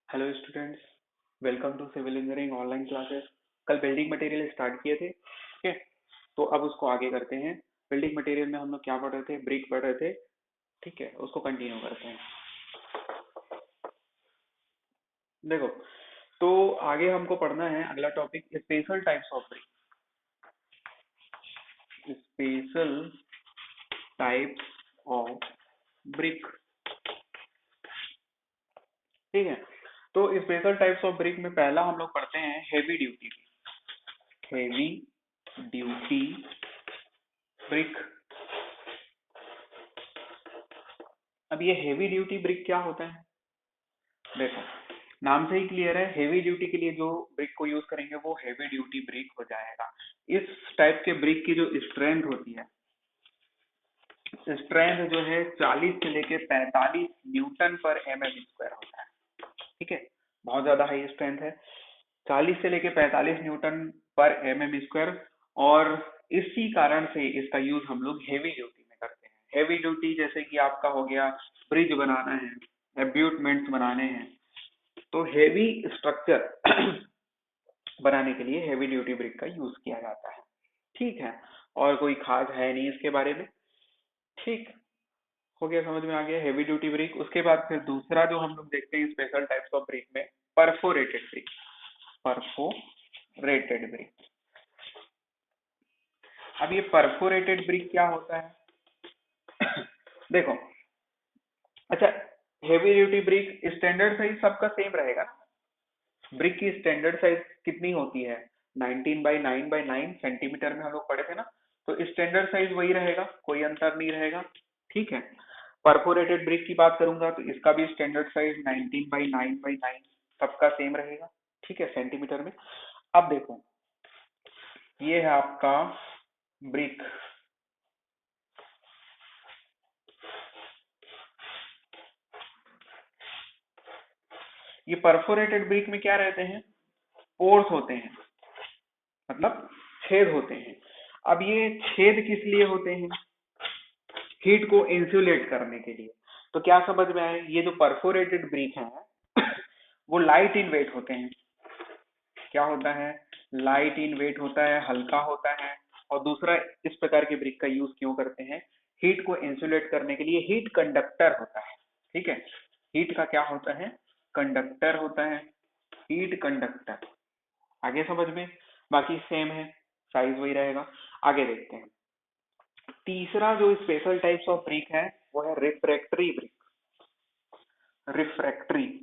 Hello students, welcome to civil engineering online classes. कल building material start किए थे, ठीक है। तो अब उसको आगे करते हैं। बिल्डिंग मटेरियल में हम लोग क्या पढ़ रहे थे? ब्रिक पढ़ रहे थे, ठीक है। उसको कंटिन्यू करते हैं। देखो, तो आगे हमको पढ़ना है अगला topic, special types of brick. Special types of brick, ठीक है। तो स्पेशल टाइप्स ऑफ ब्रिक में पहला हम लोग पढ़ते हैं heavy duty. Heavy duty brick. अब ये हेवी ड्यूटी ब्रिक क्या होता है? देखो, नाम से ही क्लियर है, हेवी ड्यूटी के लिए जो ब्रिक को यूज करेंगे वो हेवी ड्यूटी ब्रिक हो जाएगा। इस टाइप के ब्रिक की जो स्ट्रेंथ होती है, स्ट्रेंथ जो है 40 से लेके 45 न्यूटन पर mm² होता है, ठीक है। बहुत ज्यादा हाई स्ट्रेंथ है, 40 से लेके 45 न्यूटन पर mm²। और इसी कारण से इसका यूज हम लोग हेवी ड्यूटी में करते हैं। हेवी ड्यूटी जैसे कि आपका हो गया, ब्रिज बनाना है, एब्यूटमेंट्स बनाने हैं, तो हेवी स्ट्रक्चर बनाने के लिए हेवी ड्यूटी ब्रिक का यूज किया जाता है, ठीक है। और कोई खास है नहीं इसके बारे में, ठीक। हो गया, समझ में आ गया हेवी ड्यूटी ब्रिक। उसके बाद फिर दूसरा जो हम लोग देखते हैं स्पेशल टाइप्स ऑफ ब्रिक में, परफोरेटेड ब्रिक। Perforated brick. अब ये परफोरेटेड ब्रिक क्या होता है? देखो, अच्छा, heavy duty brick standard size सबका सेम रहेगा ना। ब्रिक की स्टैंडर्ड साइज कितनी होती है? 19 बाई 9 बाई 9 सेंटीमीटर में हम लोग पढ़े थे ना। तो स्टैंडर्ड साइज वही रहेगा, कोई अंतर नहीं रहेगा, ठीक है। परफोरेटेड ब्रिक की बात करूंगा तो इसका भी स्टैंडर्ड साइज 19 बाई 9 बाई 9 सबका सेम रहेगा, ठीक है, सेंटीमीटर में। अब देखो, ये है आपका ब्रिक। ये परफोरेटेड ब्रिक में क्या रहते हैं? पोर्स होते हैं, मतलब छेद होते हैं। अब ये छेद किस लिए होते हैं? हीट को इंसुलेट करने के लिए। तो क्या समझ में आए, ये जो परफोरेटेड ब्रिक है वो लाइट इन वेट होते हैं। क्या होता है? लाइट इन वेट होता है, हल्का होता है। और दूसरा, इस प्रकार के ब्रिक का यूज क्यों करते हैं? हीट को इंसुलेट करने के लिए। हीट कंडक्टर होता है, ठीक है। हीट का क्या होता है? कंडक्टर होता है, हीट कंडक्टर। आगे समझ में? बाकी सेम है, साइज वही रहेगा। आगे देखते हैं। तीसरा जो स्पेशल टाइप्स ऑफ ब्रिक है वो है रिफ्रैक्टरी ब्रिक। रिफ्रैक्टरी।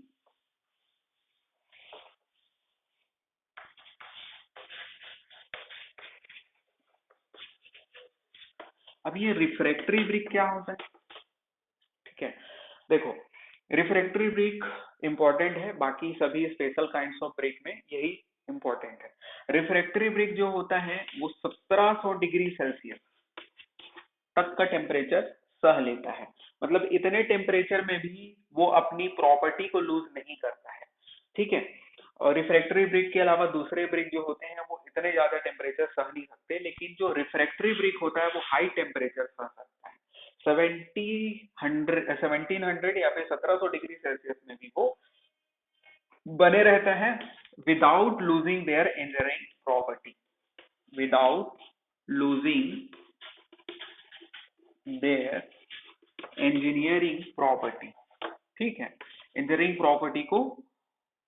अब ये रिफ्रैक्टरी ब्रिक क्या होता है? ठीक है, देखो, रिफ्रैक्टरी ब्रिक इंपॉर्टेंट है, बाकी सभी स्पेशल काइंड्स ऑफ ब्रिक में यही इंपॉर्टेंट है। रिफ्रैक्टरी ब्रिक जो होता है वो 1700 डिग्री सेल्सियस तक का टेम्परेचर सह लेता है। मतलब इतने टेम्परेचर में भी वो अपनी प्रॉपर्टी को लूज नहीं करता है, ठीक है। और रिफ्रैक्टरी ब्रिक के अलावा दूसरे ब्रिक जो होते हैं वो इतने ज्यादा टेम्परेचर सह नहीं सकते, लेकिन जो रिफ्रैक्टरी ब्रिक होता है वो हाई टेम्परेचर सह सकता है। 1700 या फिर 1700 डिग्री सेल्सियस में भी वो बने रहते हैं, without losing their engineering property. Without losing their engineering property, ठीक है। इंजीनियरिंग प्रॉपर्टी को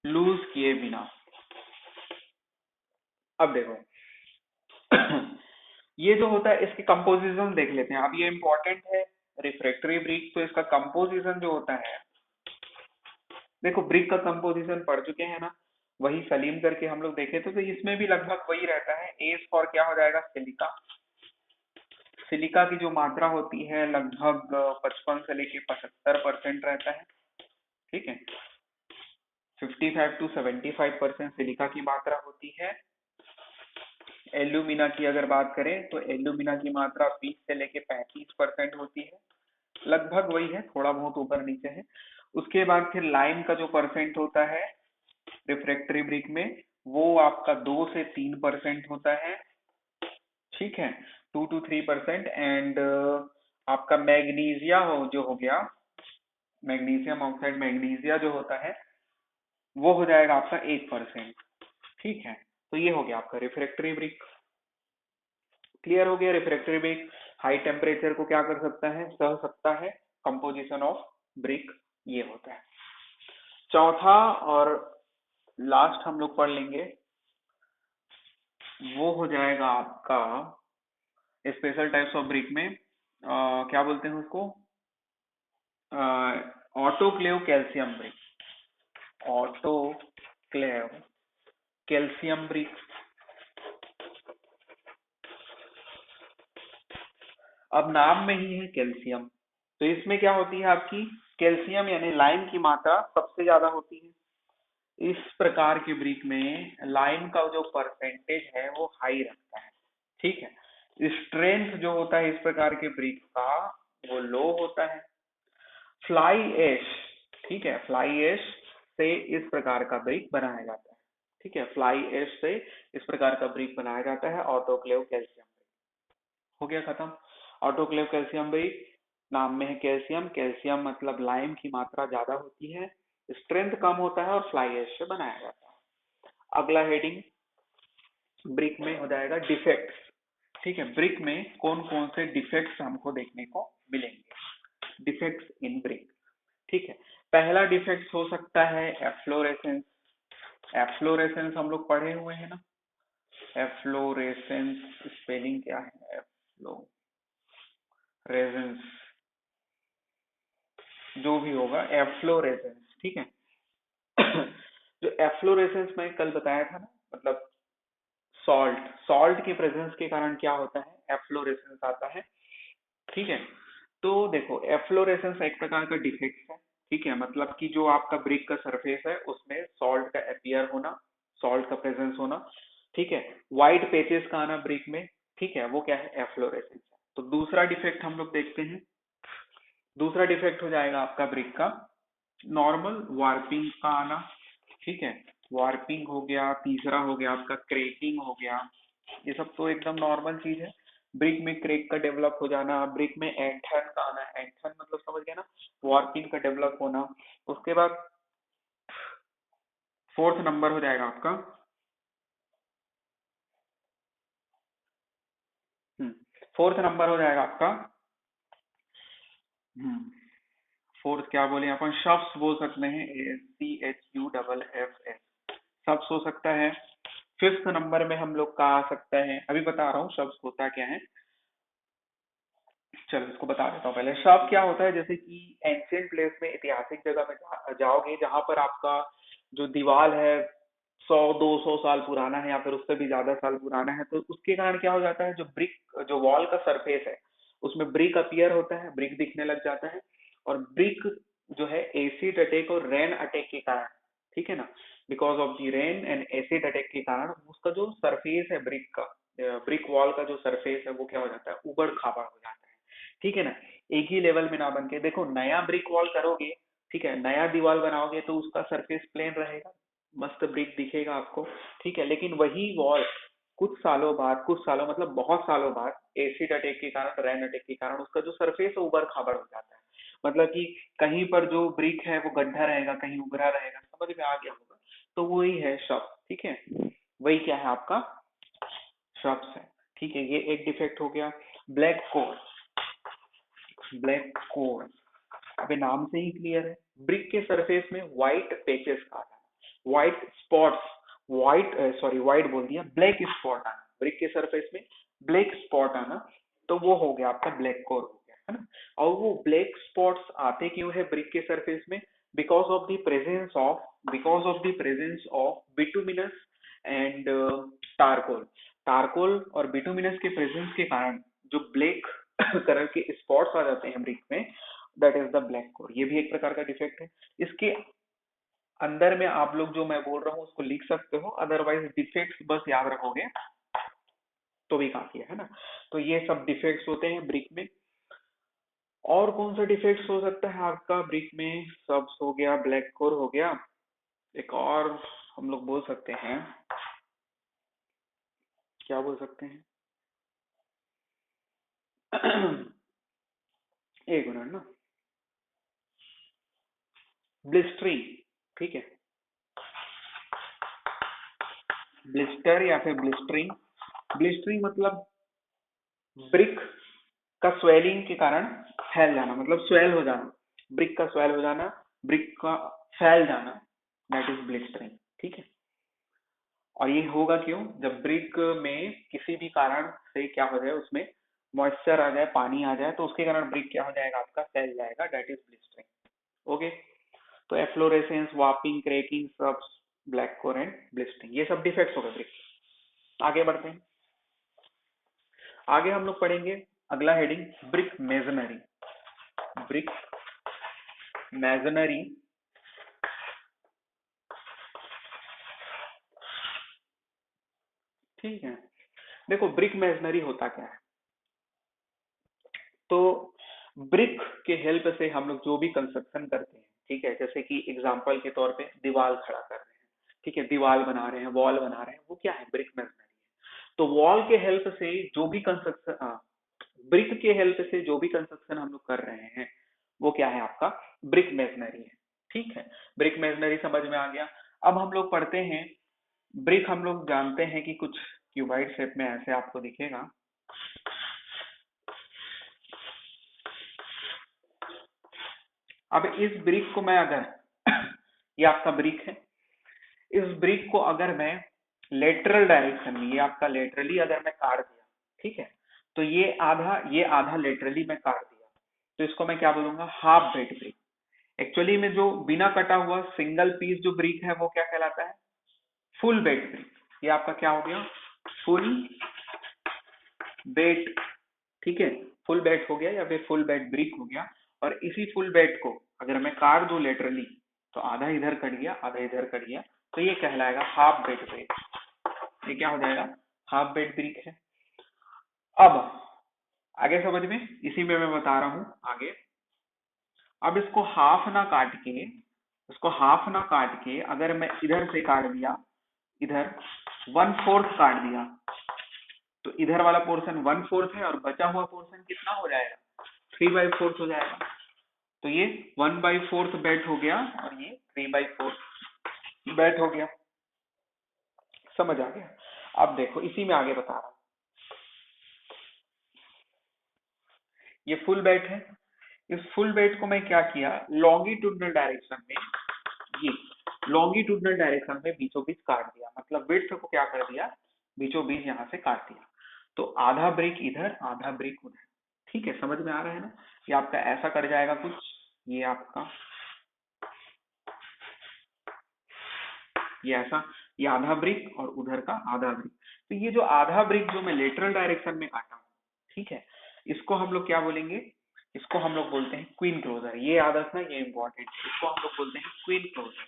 लूज किए बिना। अब देखो, ये जो होता है इसकी कंपोजिशन देख लेते हैं। अब ये इंपॉर्टेंट है, रिफ्रैक्टरी ब्रिक, तो इसका कंपोजिशन जो होता है, देखो ब्रिक का कंपोजिशन पढ़ चुके हैं ना, वही सलीम करके हम लोग देखे थे, तो इसमें भी लगभग वही रहता है। एज फॉर क्या हो जाएगा? सिलिका। सिलिका की जो मात्रा होती है लगभग 55 से लेके 75% रहता है, ठीक है। 55 to 75% सिलिका की मात्रा होती है। एल्यूमिना की अगर बात करें तो एल्यूमिना की मात्रा 20 से लेके 35% होती है, लगभग वही है, थोड़ा बहुत ऊपर नीचे है। उसके बाद फिर लाइम का जो परसेंट होता है रिफ्रैक्टरी ब्रिक में, वो आपका 2 से 3% होता है, ठीक है, 2 to 3%। एंड आपका मैग्नीशिया जो हो गया, मैग्नीशियम ऑक्साइड, मैग्नीशिया जो होता है वो हो जाएगा आपका 1%। ठीक है, तो ये हो गया आपका रिफ्रैक्टरी ब्रिक। क्लियर हो गया। रिफ्रैक्टरी ब्रिक हाई टेम्परेचर को क्या कर सकता है, सह सकता है। कंपोजिशन ऑफ ब्रिक ये होता है। चौथा और लास्ट हम लोग पढ़ लेंगे, वो हो जाएगा आपका स्पेशल टाइप्स ऑफ ब्रिक में क्या बोलते हैं उसको, autoclave calcium brick. Autoclave calcium brick. अब नाम में ही है कैल्शियम, तो इसमें क्या होती है आपकी, कैल्शियम यानी लाइम की मात्रा सबसे ज्यादा होती है। इस प्रकार के ब्रिक में लाइम का जो परसेंटेज है वो हाई रहता है। ठीक है, स्ट्रेंथ जो होता है इस प्रकार के ब्रिक का वो लो होता है। फ्लाई ऐश, ठीक है, फ्लाई ऐश से इस प्रकार का ब्रिक बनाया जाता है। ठीक है, फ्लाई ऐश से इस प्रकार का ब्रिक बनाया जाता है ऑटोक्लेव कैल्शियम। हो गया खत्म। ऑटोक्लेव कैल्शियम ब्रिक, नाम में है कैल्शियम, कैल्शियम मतलब लाइम की मात्रा ज्यादा होती है, स्ट्रेंथ कम होता है और फ्लाई ऐश से बनाया जाता है। अगला हेडिंग ब्रिक में हो जाएगा डिफेक्ट्स। ठीक है, ब्रिक में कौन कौन से डिफेक्ट्स हमको देखने को मिलेंगे, डिफेक्ट्स इन ब्रिक। ठीक है, पहला डिफेक्ट हो सकता है एफ्लोरेसेंस। एफ्लोरेसेंस हम लोग पढ़े हुए हैं ना, एफ्लोरेसेंस स्पेलिंग क्या है, एफ्लोरेसेंस जो भी होगा एफ्लोरेसेंस। ठीक है जो एफ्लोरेसेंस मैं कल बताया था ना, मतलब सॉल्ट, सॉल्ट के प्रेजेंस के कारण क्या होता है, एफ्लोरेसेंस आता है। ठीक है, तो देखो एफ्लोरेसेंस एक प्रकार का डिफेक्ट है। ठीक है, मतलब कि जो आपका ब्रिक का सरफेस है उसमें सॉल्ट का अपीयर होना, सॉल्ट का प्रेजेंस होना। ठीक है, व्हाइट पेचेस का आना ब्रिक में, ठीक है, वो क्या है, एफ्लोरेसेंस है। तो दूसरा डिफेक्ट हम लोग देखते हैं। दूसरा डिफेक्ट हो जाएगा आपका ब्रिक का नॉर्मल वार्पिंग का आना। ठीक है, वार्पिंग हो गया, तीसरा हो गया आपका क्रेकिंग हो गया। ये सब तो एकदम नॉर्मल चीज है। ब्रिक में क्रेक का डेवलप हो जाना, ब्रिक में एंथन का आना, एंथन मतलब समझ गया ना, वार्पिंग का डेवलप होना। उसके बाद फोर्थ नंबर हो जाएगा आपका, फोर्थ नंबर हो जाएगा आपका, फोर्थ क्या बोले अपन, शफ्स बोल सकते हैं, CHUFF, शब्द हो सकता है। फिफ्थ नंबर में हम लोग का आ सकता है, अभी बता रहा हूँ शब्द होता क्या है। चलो इसको बता देता हूँ पहले। शब्द क्या होता है, जैसे कि एंशियंट प्लेस में, ऐतिहासिक जगह में जाओगे जहां पर आपका जो दीवार है 100-200 साल पुराना है या फिर उससे भी ज्यादा साल पुराना है, तो उसके कारण क्या हो जाता है, जो ब्रिक, जो वॉल का सरफेस है उसमें ब्रिक अपीयर होता है, ब्रिक दिखने लग जाता है। और ब्रिक जो है एसिड अटैक और रेन अटैक के कारण, ठीक है ना, because of the rain and acid attack के कारण उसका जो सरफेस है ब्रिक का, ब्रिक वॉल का जो सरफेस है वो क्या हो जाता है, उबड़ खाबड़ हो जाता है। ठीक है ना, एक ही लेवल में ना बन के, देखो नया ब्रिक वॉल करोगे, ठीक है, नया दीवार बनाओगे तो उसका सरफेस प्लेन रहेगा, मस्त ब्रिक दिखेगा आपको। ठीक है, लेकिन वही वॉल कुछ सालों बाद, कुछ सालों मतलब बहुत सालों बाद, एसिड अटैक के कारण, रेन अटैक के कारण उसका जो सरफेस है उबड़ खाबड़ हो जाता है। मतलब कि कहीं पर जो ब्रिक है वो गड्ढा रहेगा, कहीं उभरा रहेगा, समझ में आ गया होगा। तो वही है शब्द। ठीक है, वही क्या है आपका, शब्द है। ठीक है, ये एक डिफेक्ट हो गया। ब्लैक कोर, ब्लैक कोर अबे नाम से ही क्लियर है, ब्रिक के सरफेस में व्हाइट पैचेस का आना, white spots, white sorry white बोल दिया, ब्लैक स्पॉट आना, ब्रिक के सरफेस में ब्लैक स्पॉट आना, तो वो हो गया आपका ब्लैक कोर हो गया, है ना। और वो ब्लैक स्पॉट्स आते क्यों है ब्रिक के सरफेस में, because of the presence of, because of the presence of bituminous and tar coal. Tar coal और बिटुमिनस के प्रेजेंस के कारण जो ब्लैक कलर के स्पॉट्स आ जाते हैं ब्रिक में, that is the black core. ये भी एक प्रकार का डिफेक्ट है। इसके अंदर में आप लोग जो मैं बोल रहा हूँ उसको लिख सकते हो, अदरवाइज डिफेक्ट्स बस याद रखोगे तो भी काफी है ना। तो ये सब डिफेक्ट्स होते हैं ब्रिक में। और कौन सा डिफेक्ट्स हो सकता है आपका ब्रिक में, सब्स हो गया, ब्लैक कोर हो गया, एक और हम लोग बोल सकते हैं, क्या बोल सकते हैं एक मिनट ना, ब्लिस्टरिंग। ठीक है, ब्लिस्टर या फिर ब्लिस्टरिंग। ब्लिस्टरिंग मतलब ब्रिक का स्वेलिंग के कारण फैल जाना, मतलब स्वेल हो जाना, ब्रिक का स्वेल हो जाना, ब्रिक का फैल जाना, दैट इज ब्लिस्टरिंग। ठीक है, और ये होगा क्यों? जब ब्रिक में किसी भी कारण से क्या हो जाए, उसमें मॉइस्चर आ जाए, पानी आ जाए, तो उसके कारण ब्रिक क्या हो जाएगा आपका, फैल जाएगा, दैट इज ब्लिस्टरिंग। ओके, तो efflorescence, warping, cracking, shrubs, black core and blistering, ये सब डिफेक्ट्स हो गए ब्रिक। आगे बढ़ते हैं। आगे हम लोग पढ़ेंगे अगला heading, brick masonry. Brick masonry ठीक है। देखो ब्रिक मेजनरी होता क्या है, तो ब्रिक के हेल्प से हम लोग जो भी कंस्ट्रक्शन करते हैं, ठीक है, जैसे कि एग्जांपल के तौर पे दीवार खड़ा कर रहे हैं, ठीक है, दीवार बना रहे हैं, वॉल बना रहे हैं, वो क्या है, ब्रिक मेजनरी है। तो वॉल के हेल्प से जो भी कंस्ट्रक्शन, ब्रिक के हेल्प से जो भी कंस्ट्रक्शन हम लोग कर रहे हैं, वो क्या है आपका, ब्रिक मेजनरी है। ठीक है, ब्रिक मेजनरी समझ में आ गया। अब हम लोग पढ़ते हैं ब्रिक। हम लोग जानते हैं कि कुछ क्यूबाइड शेप में ऐसे आपको दिखेगा। अब इस ब्रिक को मैं अगर ये आपका ब्रिक है, इस ब्रिक को अगर मैं लेटरल डायरेक्शन में, ये आपका लेटरली अगर मैं काट दिया, ठीक है, तो ये आधा लेटरली मैं काट दिया, तो इसको मैं क्या बोलूंगा, हाफ बेड ब्रिक। एक्चुअली में जो बिना कटा हुआ सिंगल पीस जो ब्रिक है वो क्या कहलाता है, फुल बेड ब्रिक। ये आपका क्या हो गया, फुल बेड। ठीक है, फुल बेड हो गया या फिर फुल बेड ब्रिक हो गया। और इसी फुल बेड को अगर मैं काट दूं लेटरली, तो आधा इधर कट गया, आधा इधर कट गया, तो ये कहलाएगा हाफ बेड ब्रिक। ये क्या हो जाएगा, हाफ बेड ब्रिक है। अब आगे समझ में, इसी में मैं बता रहा हूं आगे। अब इसको हाफ ना काट के, इसको हाफ ना काट के अगर मैं इधर से काट दिया, इधर 1/4 काट दिया, तो इधर वाला पोर्शन 1/4 है और बचा हुआ पोर्शन कितना हो जाएगा, 3/4 हो जाएगा। तो ये 1/4 बेट हो गया और ये 3/4 बेट हो गया। समझ आ गया? अब देखो इसी में आगे बता रहा हूं। ये फुल बेट है, इस फुल बेट को मैं क्या किया, लॉन्गिट्यूडनल डायरेक्शन में, ये लॉन्गिट्यूडनल डायरेक्शन में बीचों बीच काट दिया, मतलब विड्थ को क्या कर दिया, बीचों बीच यहाँ से काट दिया। तो आधा ब्रिक इधर, आधा ब्रिक उधर। ठीक है, समझ में आ रहा है ना? ये आपका ऐसा कट जाएगा कुछ, ये आपका ये ऐसा, ये आधा ब्रिक और उधर का आधा ब्रिक। तो ये जो आधा ब्रिक जो मैं लेटरल डायरेक्शन में काटा हूं, ठीक है, इसको हम लोग क्या बोलेंगे, इसको हम लोग बोलते हैं क्वीन क्लोजर। ये याद रखना, ये इंपॉर्टेंट है, इसको हम लोग बोलते हैं क्वीन क्लोजर।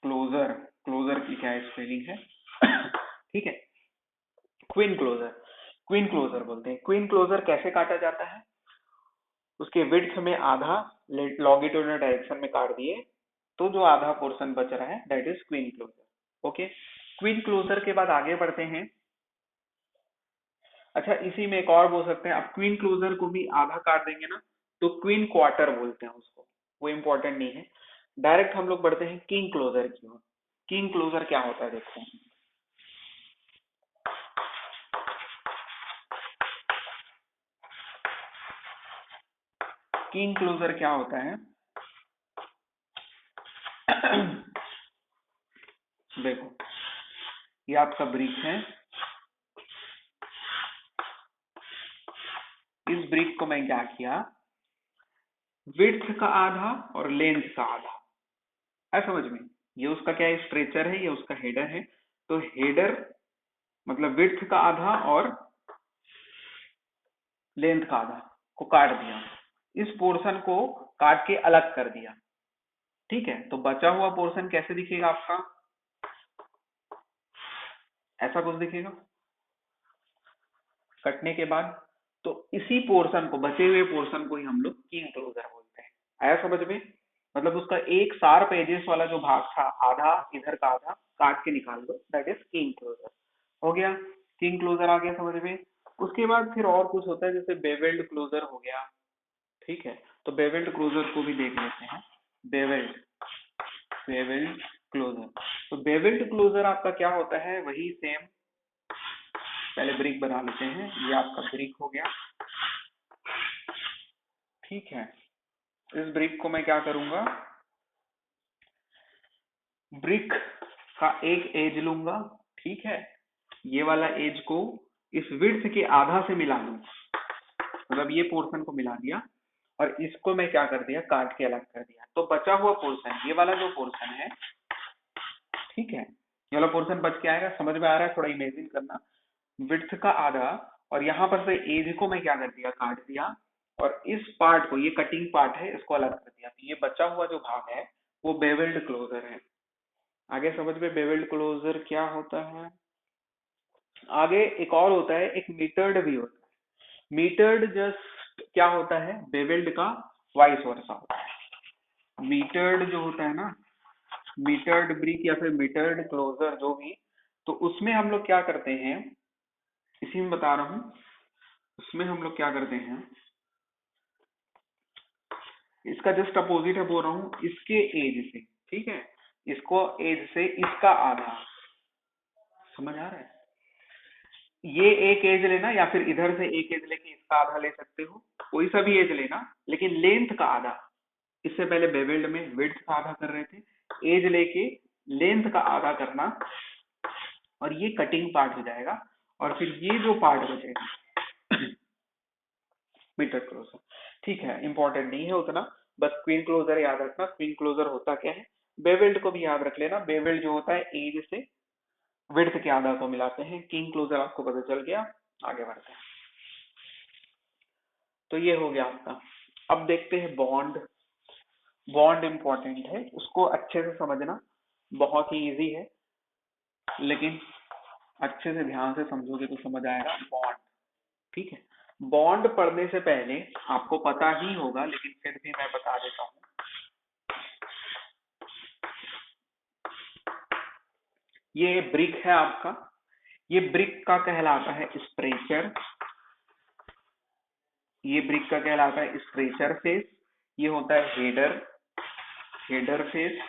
क्लोजर, क्लोजर की क्या स्पेलिंग है ठीक है, क्वीन क्लोजर, क्वीन क्लोजर बोलते हैं। क्वीन क्लोजर कैसे काटा जाता है, उसके विड्थ में आधा लॉन्गिट्यूडनल डायरेक्शन में काट दिए, तो जो आधा पोर्शन बच रहा है that is queen closer. Okay, queen closer के बाद आगे बढ़ते हैं। अच्छा, इसी में एक और बोल सकते हैं, अब क्वीन क्लोजर को भी आधा काट देंगे ना, तो क्वीन क्वार्टर बोलते हैं उसको, वो इंपॉर्टेंट नहीं है। डायरेक्ट हम लोग बढ़ते हैं किंग क्लोजर की ओर। किंग क्लोजर क्या होता है देखते हैं। किंग क्लोजर क्या होता है देखो, ये आपका ब्रिक है, इस ब्रिक को मैं क्या किया, विड्थ का आधा और लेंथ का आधा, है समझ में? ये उसका क्या है, स्ट्रेचर है, ये उसका हेडर है। तो हेडर मतलब विड्थ का आधा और लेंथ का आधा को काट दिया, इस पोर्शन को काट के अलग कर दिया। ठीक है, तो बचा हुआ पोर्शन कैसे दिखेगा आपका, ऐसा कुछ दिखेगा कटने के बाद। तो इसी पोर्शन को, बचे हुए पोर्शन को ही हम लोग किंग क्लोजर बोलते हैं। आया समझ में? मतलब उसका एक शार्प एजेस वाला जो भाग था, आधा इधर का आधा काट के निकाल दो, दैट इज किंग क्लोजर। हो गया, किंग क्लोजर आ गया समझ में। उसके बाद फिर और कुछ होता है, जैसे बेवेल्ड क्लोजर हो गया। ठीक है, तो बेवेल्ड क्लोजर को भी देख लेते हैं। Bevelled, bevelled closer. तो बेवेल्ड क्लोजर आपका क्या होता है, वही सेम, पहले ब्रिक बना लेते हैं, ये आपका ब्रिक हो गया, ठीक है। इस ब्रिक को मैं क्या करूंगा, ब्रिक का एक एज लूंगा, ठीक है, ये वाला एज को इस विड्थ के आधा से मिला लूंगा, मतलब ये पोर्शन को मिला दिया और इसको मैं क्या कर दिया, काट के अलग कर दिया। तो बचा हुआ पोर्शन, ये वाला जो पोर्शन है, ठीक है, ये वाला पोर्शन बच के आएगा, समझ में आ रहा है, थोड़ा इमेजिन करना, विड्थ का आधा, और यहाँ पर से एज को मैं क्या कर दिया, काट दिया, और इस पार्ट को, ये कटिंग पार्ट है, इसको अलग कर दिया। तो ये बचा हुआ जो भाग है वो बेवेल्ड क्लोजर है। आगे समझ में बेवेल्ड क्लोजर क्या होता है। आगे एक और होता है, एक मीटर्ड भी होता है। मीटर्ड जस्ट क्या होता है, बेवेल्ड का वाइस वर्सा होता है। मीटर्ड जो होता है ना, मीटर्ड ब्रिक या फिर मीटर्ड क्लोजर जो भी, तो उसमें हम लोग क्या करते हैं, इसी में बता रहा हूं, उसमें हम लोग क्या करते हैं, इसका जस्ट अपोजिट है बोल रहा हूँ, इसके एज से, ठीक है, इसको एज से इसका आधा, समझ आ रहा है, ये एक एज लेना या फिर इधर से एक एज लेके इसका आधा ले सकते हो, कोई सा भी एज लेना, लेकिन लेंथ का आधा। इससे पहले बेवेल्ड में विड्थ का आधा कर रहे थे, एज लेके लेंथ का आधा करना, और ये कटिंग पार्ट हो जाएगा, और फिर ये जो पार्ट बचेगा मीटर क्लोजर, ठीक है, इंपॉर्टेंट नहीं है उतना, बस क्वीन क्लोजर याद रखना। क्वीन क्लोजर होता क्या है, बेवेल्ड को भी याद रख लेना, बेवेल्ड जो होता है एज से विड्थ के आधा को मिलाते हैं। किंग क्लोजर आपको पता चल गया, आगे बढ़ते हैं। तो ये हो गया आपका। अब देखते हैं बॉन्ड। बॉन्ड इंपॉर्टेंट है, उसको अच्छे से समझना, बहुत ही इजी है, लेकिन अच्छे से ध्यान से समझोगे तो समझ आएगा बॉन्ड, ठीक है। बॉन्ड पढ़ने से पहले आपको पता ही होगा, लेकिन फिर भी मैं बता देता हूँ, ये ब्रिक है आपका, ये ब्रिक का कहलाता है स्ट्रेचर, ये ब्रिक का कहलाता है स्ट्रेचर फेस, ये होता है हेडर, हेडर फेस,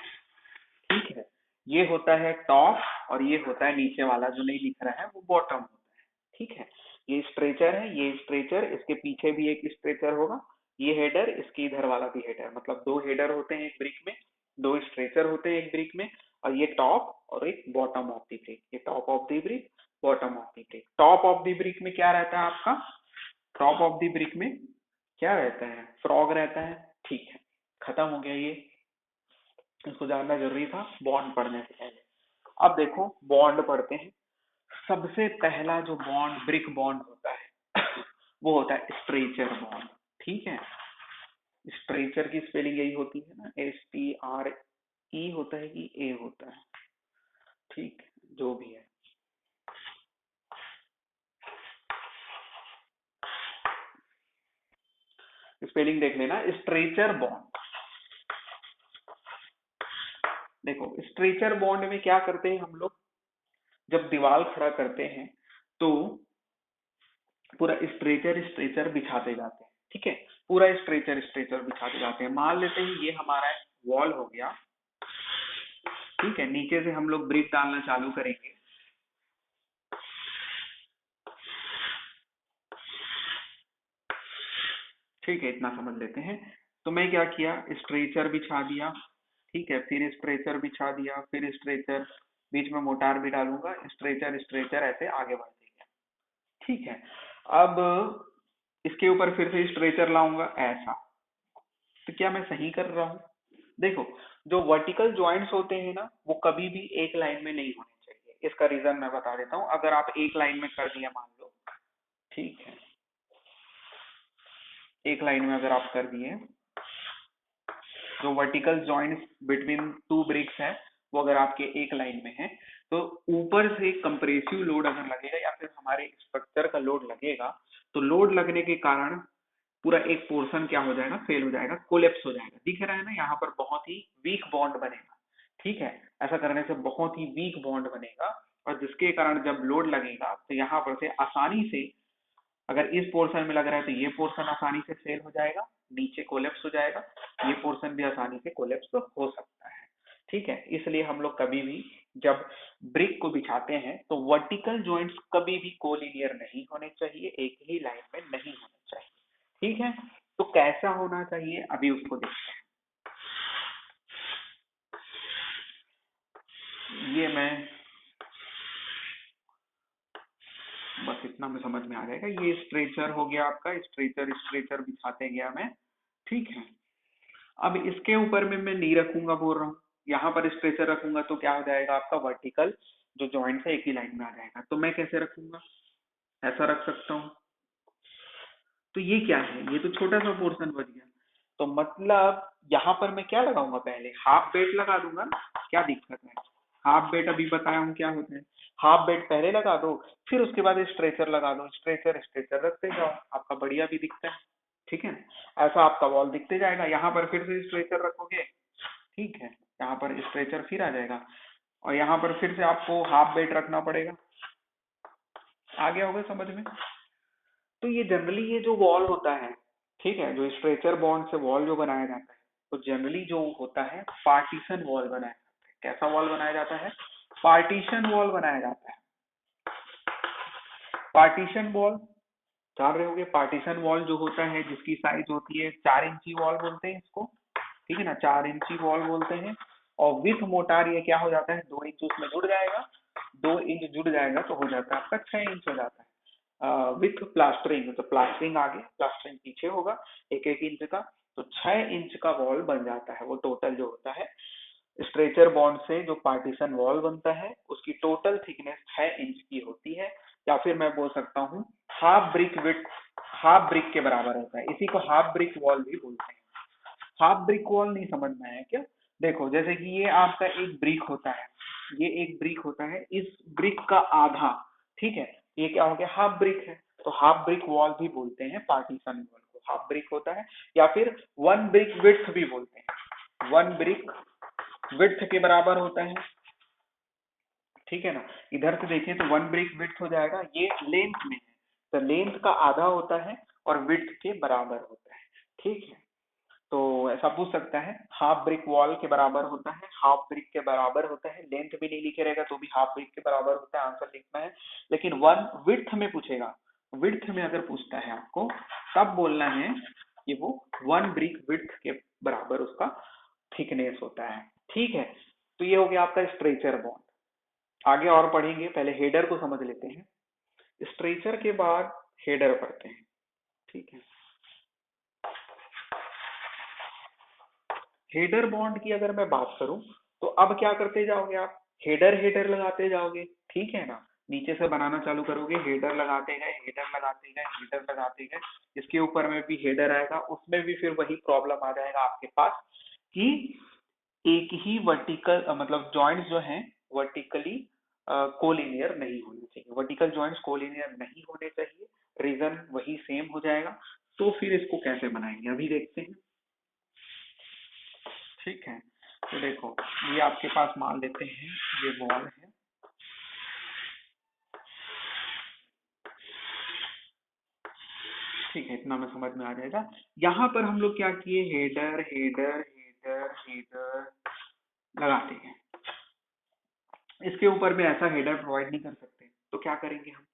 ठीक है, ये होता है टॉप, और ये होता है नीचे वाला जो नहीं लिख रहा है वो बॉटम होता है, ठीक है। ये स्ट्रेचर है, ये स्ट्रेचर, इसके पीछे भी एक स्ट्रेचर होगा, ये हेडर, इसके इधर वाला भी हेडर, मतलब दो हेडर होते हैं एक ब्रिक में, दो स्ट्रेचर होते हैं एक ब्रिक में, और ये टॉप और एक बॉटम ऑफ दी ब्रिक, ये top of the brick, bottom of the brick. Top of the brick में क्या रहता है आपका, टॉप ऑफ दी ब्रिक में क्या रहता है, फ्रॉग रहता है, ठीक है, खत्म हो गया ये, इसको जानना जरूरी था बॉन्ड पढ़ने से पहले। अब देखो बॉन्ड पढ़ते हैं। सबसे पहला जो बॉन्ड ब्रिक बॉन्ड होता है वो होता है स्ट्रेचर बॉन्ड, ठीक है। स्ट्रेचर की स्पेलिंग यही होती है ना, STRE होता है कि A होता है, ठीक, जो भी है। स्पेलिंग देख लेना, स्ट्रेचर बॉन्ड। देखो स्ट्रेचर बॉन्ड में क्या करते हैं हम लोग, जब दीवार खड़ा करते हैं तो पूरा स्ट्रेचर स्ट्रेचर बिछाते जाते हैं, ठीक है, पूरा स्ट्रेचर स्ट्रेचर बिछाते जाते हैं। मान लेते हैं ये हमारा वॉल हो गया, ठीक है, नीचे से हम लोग ब्रिक डालना चालू करेंगे, ठीक है, इतना समझ लेते हैं। तो मैं क्या किया, स्ट्रेचर बिछा दिया, ठीक है, फिर स्ट्रेचर बिछा दिया, फिर स्ट्रेचर, बीच में मोटार भी डालूंगा, स्ट्रेचर स्ट्रेचर ऐसे आगे बढ़ते गया, ठीक है। अब इसके ऊपर फिर से स्ट्रेचर लाऊंगा ऐसा, तो क्या मैं सही कर रहा हूँ। देखो जो वर्टिकल जॉइंट्स होते हैं ना, वो कभी भी एक लाइन में नहीं होने चाहिए, इसका रीजन मैं बता देता हूँ। अगर आप एक लाइन में कर दिया मान लो, ठीक है, एक लाइन में अगर आप कर दिए, जो vertical joints between two bricks है वो अगर आपके एक लाइन में है, तो ऊपर से कंप्रेसिव लोड अगर लगेगा या फिर हमारे स्ट्रक्चर का लोड लगेगा, तो लोड लगने के कारण पूरा एक पोर्शन क्या हो जाएगा, फेल हो जाएगा, कोलेप्स हो जाएगा। दिख रहा है ना, यहाँ पर बहुत ही वीक बॉन्ड बनेगा, ठीक है, ऐसा करने से बहुत ही वीक बॉन्ड बनेगा, और जिसके कारण जब लोड लगेगा तो यहाँ पर से आसानी से, अगर इस पोर्शन में लग रहा है तो ये पोर्शन आसानी से फेल हो जाएगा, नीचे कोलेप्स हो जाएगा, ये पोर्शन भी आसानी से कोलेप्स हो सकता है। ठीक है, इसलिए हम लोग कभी भी जब ब्रिक को बिछाते हैं तो वर्टिकल जॉइंट्स कभी भी कोलिनियर नहीं होने चाहिए, एक ही लाइन में नहीं होने चाहिए। ठीक है, तो कैसा होना चाहिए अभी उसको देखते हैं। ये मैं बस इतना में समझ में आ जाएगा। ये स्ट्रेचर हो गया आपका, स्ट्रेचर बिछाते गया मैं। ठीक है, अब इसके ऊपर में मैं नहीं रखूंगा बोल रहा हूँ, यहाँ पर स्ट्रेचर रखूंगा तो क्या हो जाएगा आपका वर्टिकल जो जॉइंट है एक ही लाइन में आ जाएगा। तो मैं कैसे रखूंगा, ऐसा रख सकता हूँ। तो ये क्या है, ये तो छोटा सा पोर्शन बच गया। तो मतलब यहाँ पर मैं क्या लगाऊंगा, पहले हाफ बेड लगा दूंगा ना, क्या दिक्कत है। हाफ बेड अभी बताया हूँ क्या होता है, हाफ बेड पहले लगा दो, फिर उसके बाद स्ट्रेचर लगा दो, स्ट्रेचर स्ट्रेचर रखते जाओ, आपका बढ़िया भी दिखता है। ठीक है, ऐसा आपका वॉल दिखते जाएगा। यहाँ पर फिर से स्ट्रेचर रखोगे, ठीक है, यहाँ पर स्ट्रेचर फिर आ जाएगा, और यहाँ पर फिर से आपको हाफ बेड रखना पड़ेगा। आ गया होगा समझ में। तो ये जनरली ये जो वॉल होता है, ठीक है, जो स्ट्रेचर बॉन्ड से वॉल जो बनाया जाता है, तो जनरली जो होता है पार्टीशन वॉल बनाया जाता है। कैसा वॉल बनाया जाता है, पार्टीशन वॉल बनाया जाता है। पार्टीशन वॉल जान रहे होंगे, पार्टीशन वॉल जो होता है जिसकी साइज होती है 4 इंची वॉल बोलते हैं इसको, ठीक है ना, 4 इंची वॉल बोलते हैं। और विथ मोटार ये क्या हो जाता है, 2 इंच उसमें जुड़ जाएगा, 2 इंच जुड़ जाएगा तो हो जाता है आपका 6 इंच हो जाता है। विथ प्लास्टरिंग, तो प्लास्टरिंग आगे प्लास्टरिंग पीछे होगा, 1-1 इंच का, तो 6 इंच का वॉल बन जाता है। वो टोटल जो होता है स्ट्रेचर बॉन्ड से जो पार्टीशन वॉल बनता है उसकी टोटल थिकनेस 6 इंच की होती है। या फिर मैं बोल सकता हूँ half brick with, half brick के बराबर होता है, इसी को हाफ ब्रिक वॉल भी बोलते हैं। हाफ ब्रिक वॉल नहीं समझ में आया क्या, देखो जैसे कि ये आपका एक ब्रिक होता है, ये एक ब्रिक होता है, इस ब्रिक का आधा, ठीक है, ये क्या हो गया, हाफ ब्रिक है। तो हाफ ब्रिक वॉल भी बोलते हैं पार्टीशन वॉल को, हाफ ब्रिक होता है। या फिर 1 ब्रिक विड्थ भी बोलते हैं, 1 ब्रिक विड्थ के बराबर होता है। ठीक है ना, इधर से देखें तो 1 ब्रिक विड्थ हो जाएगा, ये लेंथ में है, तो लेंथ का आधा होता है और विड्थ के बराबर होता है। ठीक है, तो ऐसा पूछ सकता है हाफ ब्रिक वॉल के बराबर होता है, हाफ ब्रिक के बराबर होता है, लेंथ भी नहीं लिखे रहेगा तो भी हाफ ब्रिक के बराबर होता है, आंसर लिखना है। लेकिन 1 विड्थ में पूछेगा, विड्थ में अगर पूछता है आपको तब बोलना है कि वो 1 ब्रिक विड्थ के बराबर उसका थिकनेस होता है। ठीक है, तो ये हो गया आपका स्ट्रेचर बॉन्ड। आगे और पढ़ेंगे, पहले हेडर को समझ लेते हैं, स्ट्रेचर के बाद हेडर पढ़ते हैं। ठीक है, हेडर बॉन्ड की अगर मैं बात करूं तो अब क्या करते जाओगे आप, हेडर हेडर लगाते जाओगे, ठीक है ना, नीचे से बनाना चालू करोगे, हेडर लगाते गए, हेडर लगाते गए, हेडर लगाते गए, इसके ऊपर में भी हेडर आएगा, उसमें भी फिर वही प्रॉब्लम आ जाएगा आपके पास कि एक ही वर्टिकल मतलब जॉइंट्स जो हैं वर्टिकली कोलिनियर नहीं होने चाहिए, वर्टिकल जॉइंट्स कोलिनियर नहीं होने चाहिए, रीजन वही सेम हो जाएगा। तो फिर इसको कैसे बनाएंगे अभी देखते हैं। ठीक है, तो देखो ये आपके पास मान लेते हैं ये वॉल है, ठीक है, इतना में समझ में आ जाएगा। यहाँ पर हम लोग क्या किए, हेडर हेडर हेडर हेडर लगाते हैं, इसके ऊपर में ऐसा हेडर प्रोवाइड नहीं कर सकते, तो क्या करेंगे हम,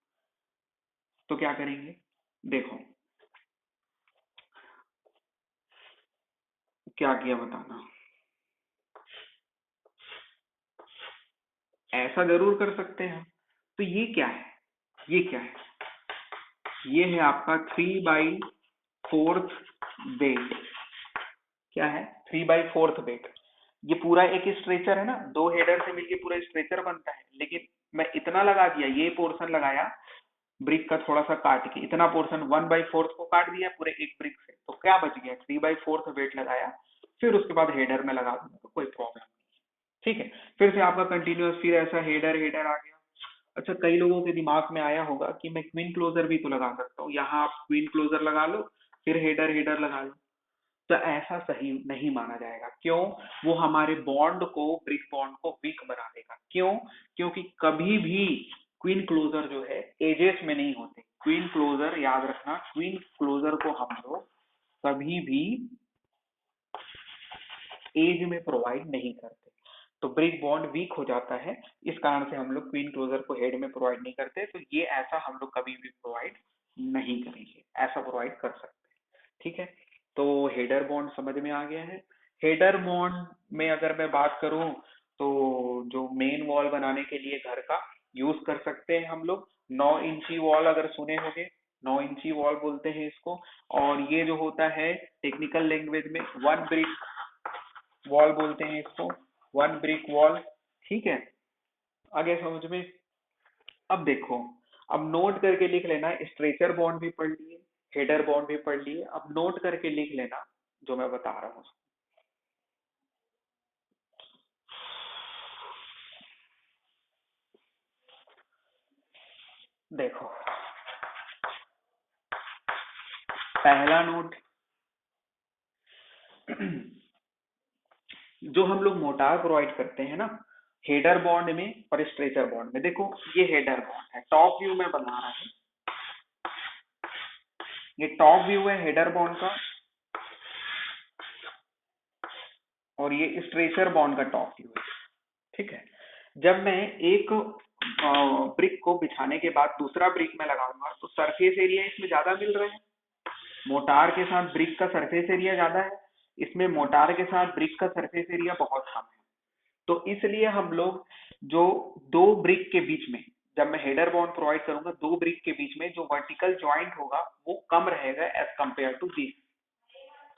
तो क्या करेंगे, देखो क्या किया बताना, ऐसा जरूर कर सकते हैं। तो ये क्या है, ये क्या है, ये है आपका 3/4 बेड, क्या है 3/4 बेड। ये पूरा एक स्ट्रेचर है ना, 2 हेडर से मिलके पूरा स्ट्रेचर बनता है, लेकिन मैं इतना लगा दिया, ये पोर्शन लगाया ब्रिक का थोड़ा सा काट के, इतना पोर्शन 1/4 को काट दिया पूरे एक ब्रिक से, तो क्या बच गया, 3/4 वेट लगाया, फिर उसके बाद हेडर में लगा दूंगा तो कोई प्रॉब्लम नहीं। ठीक है, फिर से आपका कंटिन्यूअस फिर ऐसा हेडर हेडर आ गया। अच्छा, कई लोगों के दिमाग में आया होगा कि मैं क्वीन क्लोजर भी तो लगा सकता हूँ, यहाँ आप क्वीन क्लोजर लगा लो फिर हेडर हेडर लगा लो, तो ऐसा सही नहीं माना जाएगा। क्यों, वो हमारे बॉन्ड को, ब्रिक बॉन्ड को वीक बना देगा। क्यों, क्योंकि कभी भी क्वीन क्लोजर जो है एजेस में नहीं होते, क्वीन क्लोजर याद रखना, क्वीन क्लोजर को हम लोग कभी भी एज में प्रोवाइड नहीं करते, तो ब्रिक बॉन्ड वीक हो जाता है। इस कारण से हम लोग क्वीन क्लोजर को हेड में प्रोवाइड नहीं करते, तो ये ऐसा हम लोग कभी भी प्रोवाइड नहीं करेंगे, ऐसा प्रोवाइड कर सकते हैं। ठीक है, तो हेडर बॉन्ड समझ में आ गया है। हेडर बॉन्ड में अगर मैं बात करूं तो जो मेन वॉल बनाने के लिए घर का यूज कर सकते हैं हम लोग, 9 इंची वॉल अगर सुने होंगे, 9 इंची वॉल बोलते हैं इसको। और ये जो होता है टेक्निकल लैंग्वेज में 1 ब्रिक वॉल बोलते हैं इसको, 1 ब्रिक वॉल। ठीक है, आगे समझ में। अब देखो, अब नोट करके लिख लेना, स्ट्रेचर बॉन्ड भी पढ़ लिए, हेडर बॉन्ड भी पढ़ लिए, अब नोट करके लिख लेना जो मैं बता रहा हूँ। देखो, पहला नोट, जो हम लोग मोटार प्रोवाइड करते हैं ना हेडर बॉन्ड में और स्ट्रेचर बॉन्ड में, देखो ये हेडर बॉन्ड है, टॉप व्यू में बना रहा है, ये टॉप व्यू है हेडर बॉन्ड का, और ये स्ट्रेचर बॉन्ड का टॉप व्यू है। ठीक है, जब मैं एक ब्रिक को बिछाने के बाद दूसरा ब्रिक में लगाऊंगा तो सरफेस एरिया इसमें ज्यादा मिल रहा है, मोटार के साथ ब्रिक का सरफेस एरिया ज्यादा है, इसमें मोटार के साथ ब्रिक का सरफेस एरिया बहुत कम है। तो इसलिए हम लोग जो दो ब्रिक के बीच में, जब मैं हेडर बॉन्ड प्रोवाइड करूंगा, दो ब्रिक के बीच में जो वर्टिकल ज्वाइंट होगा वो कम रहेगा एज कंपेयर टू दिस।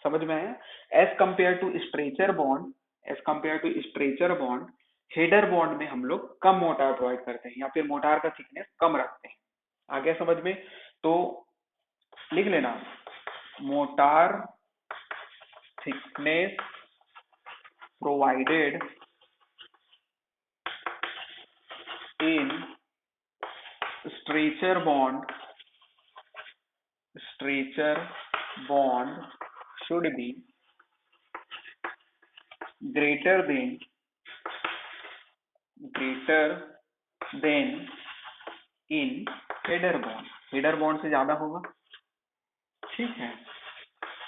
समझ में आया? As compared to stretcher bond, as compared to stretcher bond, header bond में हम लोग कम मोटार प्रोवाइड करते हैं या फिर मोटार का थिकनेस कम रखते हैं। आ गया समझ में? तो लिख लेना, motor thickness provided in stretcher bond, stretcher bond should be greater than in header bond, header bond से ज्यादा होगा। ठीक है,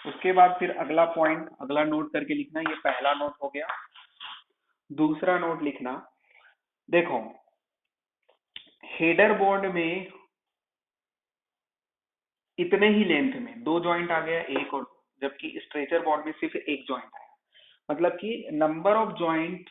उसके बाद फिर अगला पॉइंट, अगला नोट करके लिखना, ये पहला नोट हो गया। दूसरा नोट लिखना, देखो हेडर बॉन्ड में इतने ही लेंथ में दो जॉइंट आ गया, एक और, जबकि स्ट्रेचर बॉन्ड में सिर्फ एक जॉइंट आया। मतलब कि number of joint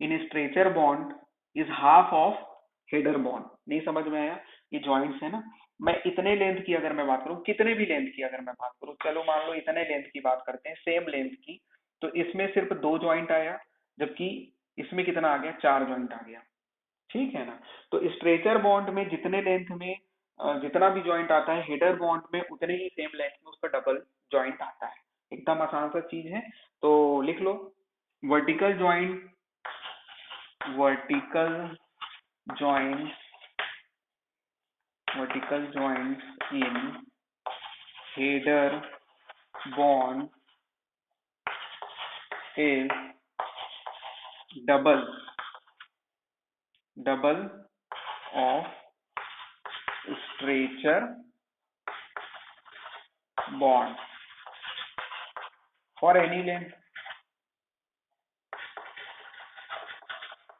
in stretcher bond is half of header bond. नहीं समझ में आया? ये जॉइंट्स है ना, मैं इतने लेंथ की अगर मैं बात करूं, कितने भी लेंथ की अगर मैं बात करूं, चलो मान लो इतने लेंथ की बात करते हैं, सेम लेंथ की, तो इसमें सिर्फ दो जॉइंट आया, जबकि इसमें कितना आ गया, चार जॉइंट आ गया। ठीक है ना? तो स्ट्रेचर बॉन्ड में जितने लेंथ में जितना भी जॉइंट आता है, हेडर बॉन्ड में उतने ही सेम लेंथ में उसका डबल जॉइंट आता है। एकदम आसान सा चीज है, तो लिख लो, vertical joint, vertical joint, vertical joints in header bond is double double of stretcher bond for any length,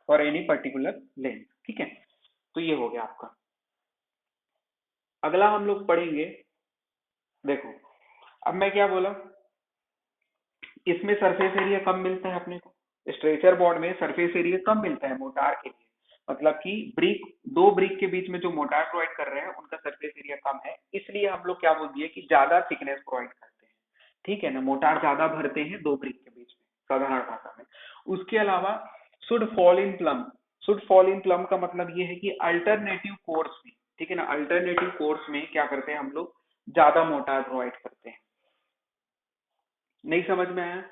for any particular length. ठीक है, तो ये हो गया आपका। अगला हम लोग पढ़ेंगे, देखो अब मैं क्या बोला, इसमें सरफेस एरिया कम मिलता है अपने को, स्ट्रेचर बॉन्ड में सरफेस एरिया कम मिलता है मोटार के लिए, मतलब कि ब्रिक, दो ब्रिक के बीच में जो मोटार प्रोवाइड कर रहे हैं उनका सरफेस एरिया कम है, इसलिए हम लोग क्या बोल दिए कि ज्यादा थिकनेस प्रोवाइड करते हैं। ठीक है ना, मोटार ज्यादा भरते हैं दो ब्रिक के बीच में, साधारण भाषा में। उसके अलावा should fall in plum, should fall in plum का मतलब ये है कि अल्टरनेटिव कोर्स में, ठीक है ना, अल्टरनेटिव कोर्स में क्या करते हैं हम लोग, ज्यादा मोटार प्रोवाइड करते हैं। नहीं समझ में आया?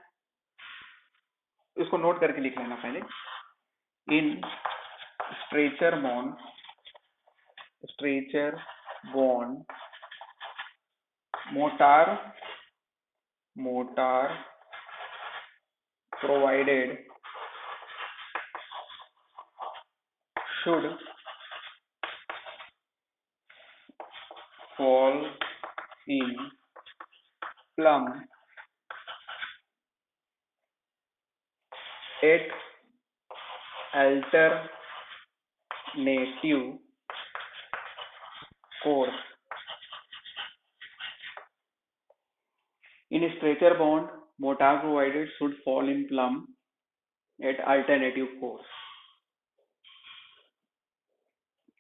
इसको नोट करके लिख लेना पहले, in stretcher bond, stretcher bond mortar, mortar provided should fall in plumb at alternative course in stretcher bond mortar provided should fall in plumb at alternative course.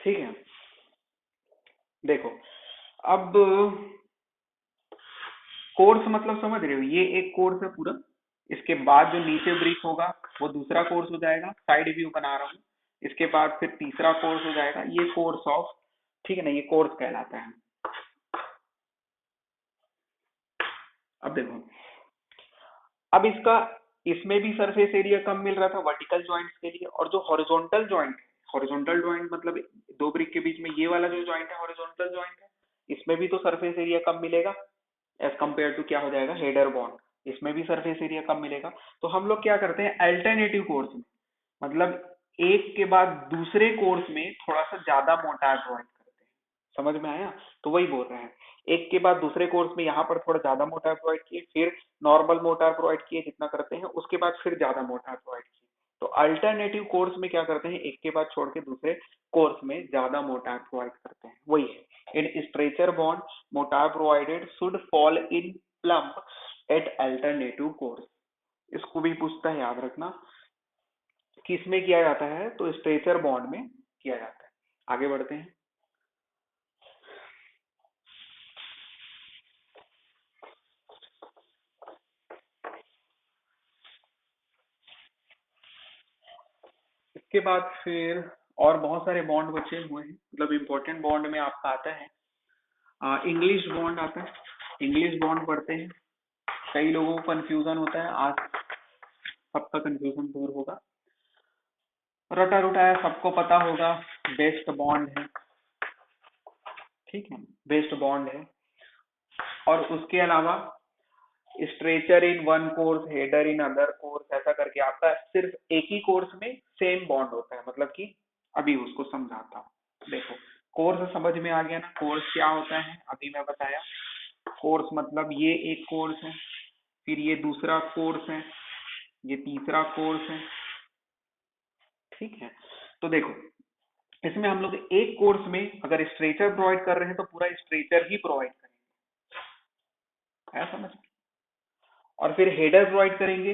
ठीक है, देखो अब कोर्स मतलब समझ रहे हो, ये एक कोर्स है पूरा, इसके बाद जो नीचे ब्रिक होगा वो दूसरा कोर्स हो जाएगा, साइड व्यू बना रहा हूँ, इसके बाद फिर तीसरा कोर्स हो जाएगा, ये कोर्स ऑफ, ठीक है ना, ये कोर्स कहलाता है। अब देखो, अब इसका, इसमें भी सरफेस एरिया कम मिल रहा था वर्टिकल जॉइंट्स के लिए, और जो हॉरिजॉन्टल जॉइंट, हॉरिजॉन्टल जॉइंट मतलब दो ब्रिक के बीच में ये वाला जो जॉइंट है हॉरिजॉन्टल जॉइंट है, इसमें भी तो सरफेस एरिया कम मिलेगा एज कंपेयर टू क्या हो जाएगा हेडर बॉन्ड, इसमें भी सरफेस एरिया कम मिलेगा। तो हम लोग क्या करते हैं अल्टरनेटिव कोर्स में, मतलब एक के बाद दूसरे कोर्स में थोड़ा सा ज्यादा मोटार प्रोवाइड करते हैं। समझ में आया? तो वही बोल रहे हैं, एक के बाद दूसरे कोर्स में यहाँ पर थोड़ा ज्यादा मोटार प्रोवाइड किए, फिर नॉर्मल मोटार प्रोवाइड किए जितना करते हैं, उसके बाद फिर ज्यादा मोटार प्रोवाइड किए। तो अल्टरनेटिव कोर्स में क्या करते हैं, एक के बाद छोड़ के दूसरे कोर्स में ज्यादा मोटार प्रोवाइड करते हैं, वही है। In stretcher bond mortar provided should fall in plumb at alternative course. इसको भी पूछता है, याद रखना, किस में किया जाता है, तो स्ट्रेचर बॉन्ड में किया जाता है। आगे बढ़ते हैं। इसके बाद फिर और बहुत सारे बॉन्ड बचे हुए हैं, मतलब इंपॉर्टेंट बॉन्ड में आपका आता है इंग्लिश बॉन्ड आता है। इंग्लिश बॉन्ड पढ़ते हैं, कई लोगों को कंफ्यूजन होता है, आज सबका कंफ्यूजन दूर होगा। रटा रुटा है, सबको पता होगा, बेस्ट बॉन्ड है, ठीक है, बेस्ट बॉन्ड है। और उसके अलावा stretcher in one course, header in other course, ऐसा करके आपका सिर्फ एक ही कोर्स में सेम बॉन्ड होता है, मतलब कि अभी उसको समझाता हूँ। देखो कोर्स समझ में आ गया ना, कोर्स क्या होता है अभी मैं बताया। कोर्स मतलब ये एक कोर्स है, फिर ये दूसरा कोर्स है, ये तीसरा कोर्स है, ठीक है। तो देखो इसमें हम लोग एक कोर्स में अगर स्ट्रेचर प्रोवाइड कर रहे हैं तो पूरा स्ट्रेचर ही प्रोवाइड करेंगे, ऐसा समझ। और फिर हेडर प्रोवाइड करेंगे,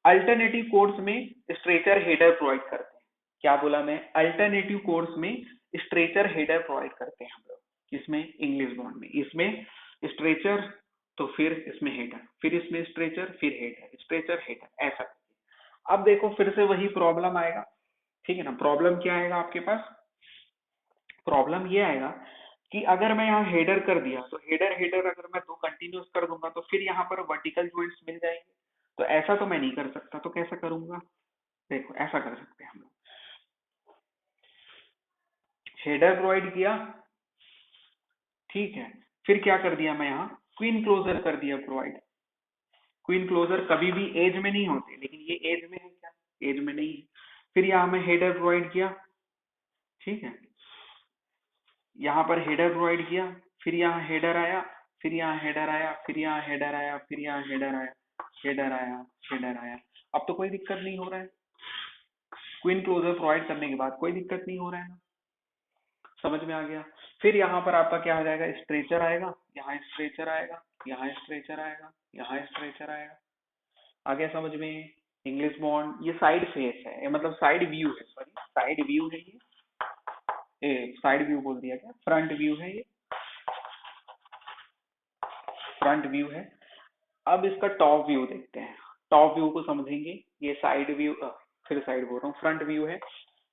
अल्टरनेटिव कोर्स में स्ट्रेचर हेडर प्रोवाइड करते हैं। क्या बोला मैं, अल्टरनेटिव कोर्स में स्ट्रेचर हेडर प्रोवाइड करते हैं हम लोग, इसमें इंग्लिश बॉन्ड में, इसमें स्ट्रेचर तो फिर इसमें हेडर, फिर इसमें स्ट्रेचर फिर हेडर, स्ट्रेचर हेडर, ऐसा। अब देखो फिर से वही प्रॉब्लम आएगा, ठीक है ना। प्रॉब्लम क्या आएगा आपके पास, प्रॉब्लम ये आएगा कि अगर मैं यहाँ हेडर कर दिया तो हेडर हेडर अगर मैं दो कंटिन्यूस कर दूंगा तो फिर यहाँ पर वर्टिकल जॉइंट्स मिल जाएंगे, तो ऐसा तो मैं नहीं कर सकता, तो कैसा करूंगा, देखो ऐसा कर सकते हैं हम लोग, हेडर प्रोवाइड किया, ठीक है, फिर क्या कर दिया मैं यहाँ क्वीन क्लोजर कर दिया प्रोवाइड। क्वीन क्लोजर कभी भी एज में नहीं होते, लेकिन ये एज में है क्या, एज में नहीं है। फिर यहाँ मैं हेडर प्रोवाइड किया, ठीक है, यहाँ पर हेडर प्रोवाइड किया, फिर यहाँ हेडर आया, फिर यहाँ हेडर आया, फिर यहाँ हेडर आया, फिर यहाँ हेडर आया, हेडर आया, हेडर आया। अब तो कोई दिक्कत नहीं हो रहा है, क्वीन क्लोजर प्रोवाइड करने के बाद कोई दिक्कत नहीं हो रहा है ना, समझ में आ गया। फिर यहाँ पर आपका क्या हो जाएगा, स्ट्रेचर आएगा, यहाँ स्ट्रेचर आएगा, यहाँ स्ट्रेचर आएगा, यहाँ स्ट्रेचर आएगा, आ गया समझ में। इंग्लिश बॉन्ड ये साइड फेस है, ये मतलब साइड व्यू है, सॉरी साइड व्यू है ये साइड व्यू बोल दिया क्या, फ्रंट व्यू है ये, फ्रंट व्यू है। अब इसका टॉप व्यू देखते हैं, टॉप व्यू को समझेंगे, ये साइड व्यू, फिर साइड बोल रहा हूँ, फ्रंट व्यू है।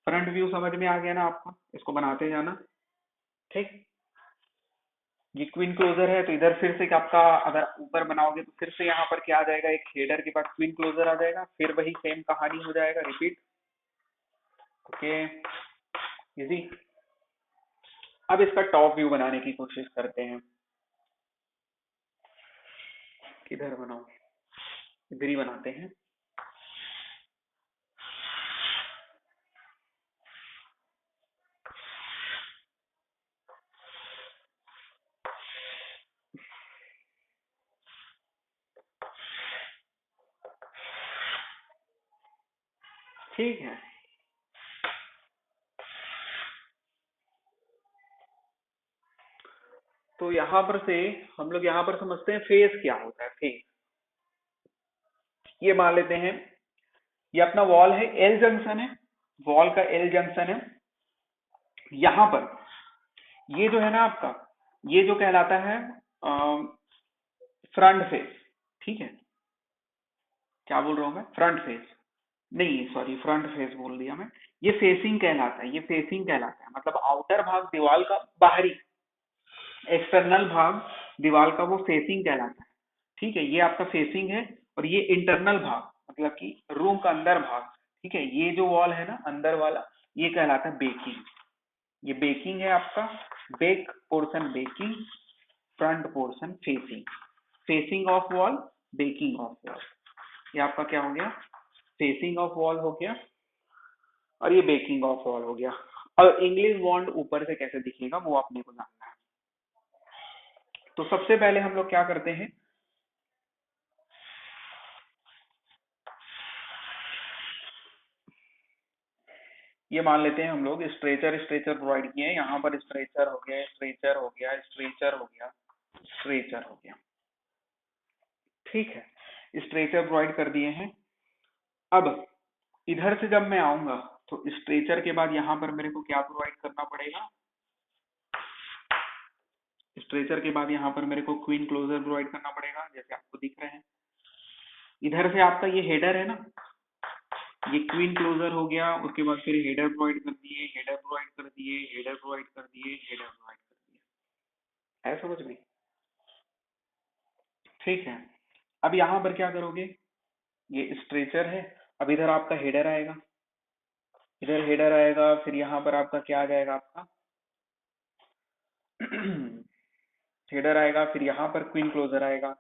फ्रंट व्यू समझ में आ गया ना आपको, इसको बनाते जाना, ठीक। ये क्वीन क्लोजर है तो इधर फिर से आपका अगर ऊपर बनाओगे तो फिर से यहाँ पर क्या आ जाएगा, एक हेडर के बाद क्वीन क्लोजर आ जाएगा, फिर वही सेम कहानी हो जाएगा रिपीट, ओके इजी। अब इसका टॉप व्यू बनाने की कोशिश करते हैं, किधर बनाओ, इधर ही बनाते हैं। ठीक है। तो यहां पर से हम लोग यहां पर समझते हैं फेज क्या होता है। फेज, ये मान लेते हैं ये अपना वॉल है, एल जंक्शन है, वॉल का एल जंक्शन है। यहां पर ये जो है ना आपका, ये जो कहलाता है फ्रंट फेस। ठीक है, क्या बोल रहा हूं मैं, फ्रंट फेस नहीं, सॉरी फ्रंट फेस बोल दिया मैं। ये फेसिंग कहलाता है, ये फेसिंग कहलाता है, मतलब आउटर भाग दीवार का, बाहरी एक्सटर्नल भाग दीवार का वो फेसिंग कहलाता है। ठीक है, ये आपका फेसिंग है। और ये इंटरनल भाग, मतलब कि रूम का अंदर भाग। ठीक है, ये जो वॉल है ना अंदर वाला, ये कहलाता है बेकिंग। ये बेकिंग है आपका, back portion backing, front portion facing. Facing of wall, backing of wall, ये आपका क्या हो गया, फेसिंग ऑफ वॉल हो गया, और ये बेकिंग ऑफ वॉल हो गया। और इंग्लिश बॉन्ड ऊपर से कैसे दिखेगा वो अपने को जानना है। तो सबसे पहले हम लोग क्या करते हैं, ये मान लेते हैं हम लोग स्ट्रेचर, स्ट्रेचर प्रोवाइड किए हैं। यहाँ पर स्ट्रेचर हो गया, स्ट्रेचर हो गया, स्ट्रेचर हो गया, स्ट्रेचर हो गया। ठीक है, स्ट्रेचर प्रोवाइड कर दिए हैं। अब इधर से जब मैं आऊंगा तो स्ट्रेचर के बाद यहाँ पर मेरे को क्या प्रोवाइड करना पड़ेगा, स्ट्रेचर के बाद यहाँ पर मेरे को क्वीन क्लोजर प्रोवाइड करना पड़ेगा, जैसे आपको दिख रहे हैं। इधर से आपका ये हेडर है ना, ये क्वीन क्लोजर हो गया। उसके बाद फिर हेडर प्रोवाइड कर दिए, हेडर प्रोवाइड कर दिए, हेडर प्रोवाइड कर दिए, हेडर प्रोवाइड कर दिए। है समझ में? ठीक है, अब यहाँ पर क्या करोगे, ये स्ट्रेचर है। अब इधर आपका हेडर आएगा, इधर हेडर आएगा, फिर यहाँ पर आपका क्या आ जाएगा, आपका हेडर आएगा, फिर यहाँ पर क्वीन क्लोजर आएगा।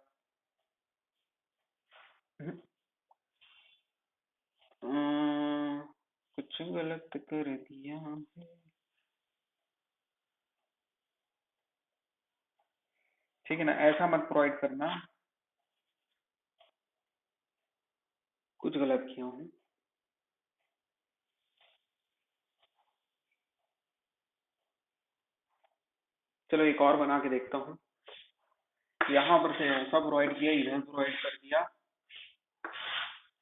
कुछ गलत कर दिया है। ठीक है ना, ऐसा मत प्रोवाइड करना, कुछ गलत किया हूँ। चलो एक और बना के देखता हूँ। यहाँ पर से ऐसा प्रोवाइड किया, इधर प्रोवाइड कर दिया,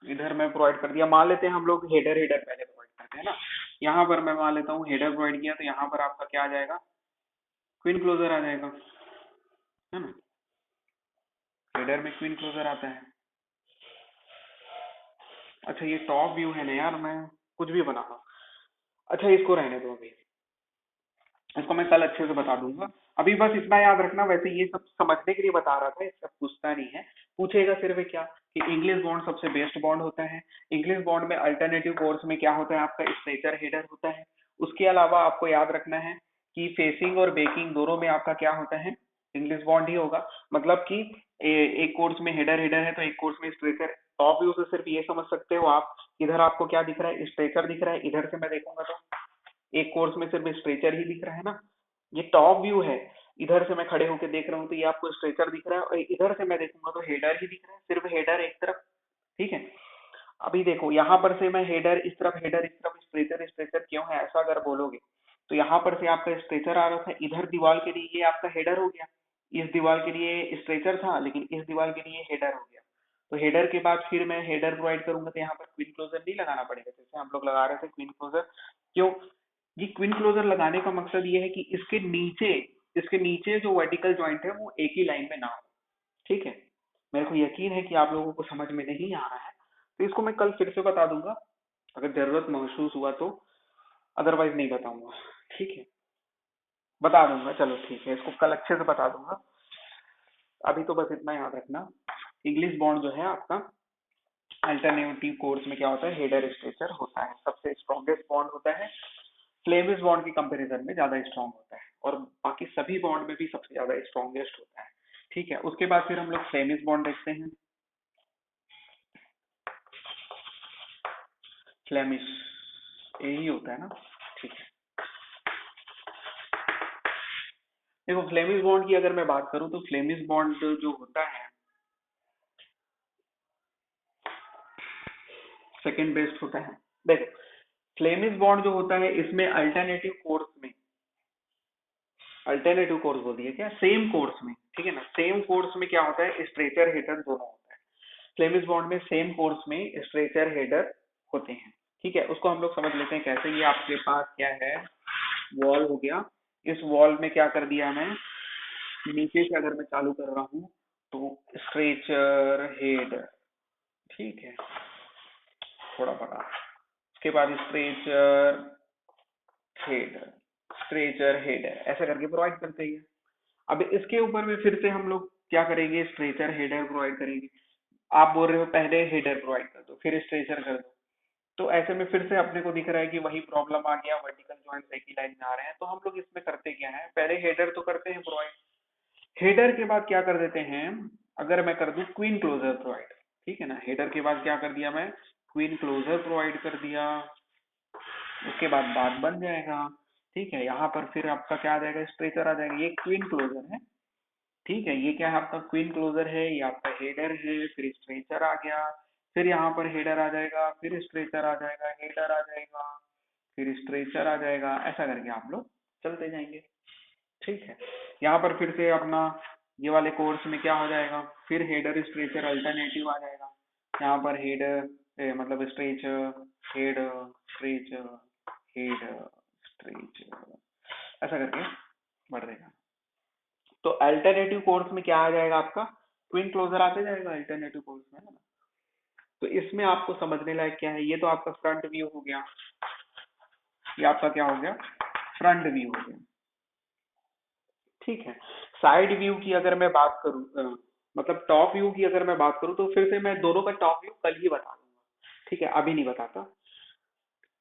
इधर मैं प्रोवाइड कर दिया। मान लेते हैं हम लोग हेडर, हेडर पहले प्रोवाइड करते हैं ना। यहाँ पर मैं मान लेता हूँ हेडर प्रोवाइड किया, तो यहाँ पर आपका क्या आ जाएगा, क्वीन क्लोजर आ जाएगा, है ना। हेडर में क्वीन क्लोजर आता है। अच्छा ये टॉप व्यू है ना यार, मैं कुछ भी बना रहा हूँ। अच्छा इसको रहने दो, अभी इसको मैं कल अच्छे से बता दूंगा। अभी बस इतना याद रखना, वैसे ये सब समझने के लिए बता रहा था, इसका पूछता नहीं है। पूछेगा सिर्फ क्या, कि इंग्लिश बॉन्ड सबसे बेस्ट बॉन्ड होता है। इंग्लिश बॉन्ड में अल्टरनेटिव कोर्स में क्या होता है, आपका स्ट्रेचर हेडर होता है। उसके अलावा आपको याद रखना है कि फेसिंग और बेकिंग दोनों में आपका क्या होता है, इंग्लिश बॉन्ड ही होगा। मतलब कि एक कोर्स में हेडर हेडर है, तो एक कोर्स में स्ट्रेचर। टॉप व्यू से सिर्फ ये समझ सकते हो आप, इधर आपको क्या दिख रहा है, स्ट्रेचर दिख रहा है। इधर से मैं देखूंगा तो एक कोर्स में सिर्फ स्ट्रेचर ही दिख रहा है ना, ये टॉप व्यू है। इधर से मैं खड़े होकर देख रहा हूँ तो ये आपको स्ट्रेचर दिख रहा है, और इधर से मैं देखूंगा तो हेडर ही दिख रहा है, सिर्फ हेडर एक तरफ। ठीक है, अभी देखो यहाँ पर से मैं हेडर इस तरफ, हेडर इस तरफ, स्ट्रेचर स्ट्रेचर क्यों है, ऐसा अगर बोलोगे तो यहाँ पर से आपका स्ट्रेचर आ रहा था, इधर दीवार के लिए ये आपका हेडर हो गया। इस दीवार के लिए स्ट्रेचर था, लेकिन इस दीवार के लिए हेडर हो गया। तो हेडर के बाद फिर मैं हेडर प्रोवाइड करूंगा, तो यहाँ पर क्वीन क्लोजर नहीं लगाना पड़ेगा, जैसे हम लोग लगा रहे थे क्वीन क्लोजर। क्यों, ये क्वीन क्लोजर लगाने का मकसद ये है कि इसके नीचे जो वर्टिकल जॉइंट है वो एक ही लाइन में ना हो। ठीक है, मेरे को यकीन है कि आप लोगों को समझ में नहीं आ रहा है, तो इसको मैं कल फिर से बता दूंगा अगर जरूरत महसूस हुआ तो, अदरवाइज नहीं बताऊंगा। ठीक है, बता दूंगा, चलो ठीक है, इसको कल अच्छे से बता दूंगा। अभी तो बस इतना याद रखना, इंग्लिश बॉन्ड जो है आपका अल्टरनेटिव कोर्स में क्या होता है, हेडर स्ट्रेचर होता है, सबसे स्ट्रॉन्गेस्ट बॉन्ड होता है। फ्लेमिश बॉन्ड की कंपैरिजन में ज्यादा स्ट्रांग होता है, और बाकी सभी बॉन्ड में भी सबसे ज्यादा स्ट्रॉन्गेस्ट होता है। ठीक है, उसके बाद फिर हम लोग फ्लेमिश बॉन्ड देखते हैं। फ्लेमिश यही होता है ना। ठीक है, देखो फ्लेमिश बॉन्ड की अगर मैं बात करूं तो फ्लेमिश बॉन्ड जो होता है सेकेंड बेस्ट होता है। देखो फ्लेमिश बॉन्ड जो होता है इसमें अल्टरनेटिव कोर्स बोल दिया क्या, सेम कोर्स में, ठीक है ना, सेम कोर्स में क्या होता है, स्ट्रेचर हेडर दोनों होता है। फ्लेमिश बॉन्ड में सेम कोर्स में स्ट्रेचर हेडर होते हैं, ठीक है। उसको हम लोग समझ लेते हैं कैसे। ये आपके पास क्या है, वॉल हो गया। इस वॉल में क्या कर दिया मैं, नीचे से अगर मैं चालू कर रहा हूँ तो स्ट्रेचर हेड, ठीक है, थोड़ा बड़ा, उसके बाद हेड स्ट्रेचर हेड ऐसा करके प्रोवाइड करते हैं। अब इसके ऊपर में फिर से हम लोग क्या करेंगे, स्ट्रेचर हेडर प्रोवाइड करेंगे। आप बोल रहे हो पहले हेडर प्रोवाइड कर दो फिर स्ट्रेचर कर दो, तो ऐसे में फिर से अपने को दिख रहा है कि वही प्रॉब्लम आ गया, वर्टिकल जॉइंट एक ही लाइन में आ रहे हैं। तो हम लोग इसमें करते क्या है, पहले हेडर तो करते हैं प्रोवाइड, हेडर के बाद क्या कर देते हैं, अगर मैं कर दूं क्वीन क्लोजर प्रोवाइड, ठीक है ना, हेडर के बाद क्या कर दिया मैं, क्वीन क्लोजर प्रोवाइड कर दिया, उसके बाद बात बन जाएगा, ठीक है। यहाँ पर फिर आपका क्या आ जाएगा, स्ट्रेचर आ जाएगा, ये क्वीन क्लोजर है, ठीक है। ये क्या है आपका क्वीन क्लोजर है, ये आपका हेडर है, फिर स्ट्रेचर आ गया, फिर यहाँ पर हेडर आ जाएगा, फिर स्ट्रेचर आ जाएगा, हेडर आ जाएगा, फिर स्ट्रेचर आ जाएगा, ऐसा करके आप लोग चलते जाएंगे, ठीक है। यहाँ पर फिर से अपना ये वाले कोर्स में क्या हो जाएगा, फिर हेडर स्ट्रेचर अल्टरनेटिव आ जाएगा। यहाँ पर हेडर मतलब stretcher head stretcher head stretcher ऐसा करके बढ़ रहेगा। तो अल्टरनेटिव कोर्स में क्या आ जाएगा आपका, ट्विन क्लोजर आते जाएगा अल्टरनेटिव कोर्स में, है ना। तो इसमें आपको समझने लायक क्या है, ये तो आपका फ्रंट व्यू हो गया, ये आपका क्या हो गया, फ्रंट व्यू हो गया, ठीक है। साइड व्यू की अगर मैं बात करूं मतलब टॉप व्यू की अगर मैं बात करूं, तो फिर से मैं दोनों का टॉप व्यू कल ही बता दूंगा, ठीक है, अभी नहीं बताता।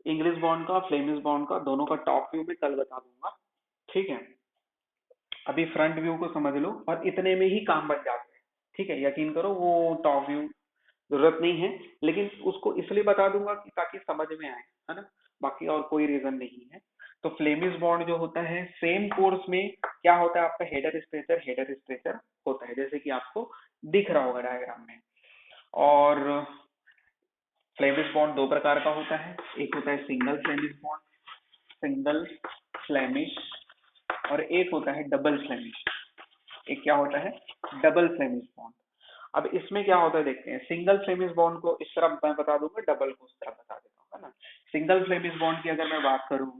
इंग्लिश बॉन्ड का फ्लेमिश बॉन्ड का दोनों का टॉप व्यू में कल बता दूंगा, ठीक है। अभी फ्रंट व्यू को समझ लो और इतने में ही काम बन जाते हैं, ठीक है, यकीन करो वो टॉप व्यू जरूरत नहीं है, लेकिन उसको इसलिए बता दूंगा कि ताकि समझ में आए, है ना, बाकी और कोई रीजन नहीं है। तो फ्लेमिश बॉन्ड जो होता है सेम कोर्स में क्या होता है आपका, हेडर स्ट्रेचर होता है, जैसे कि आपको दिख रहा होगा डायग्राम में। और फ्लेमिश बॉन्ड दो प्रकार का होता है, एक होता है सिंगल फ्लेमिश और एक होता है डबल फ्लेमिश। एक क्या होता है, डबल फ्लेमिश बॉन्ड। अब इसमें क्या होता है देखते हैं, सिंगल फ्लेमिश बॉन्ड को इस तरह मैं बता दूंगा, डबल को उस तरह बता देता हूँ, है ना। सिंगल फ्लेमिश बॉन्ड की अगर मैं बात करूँ,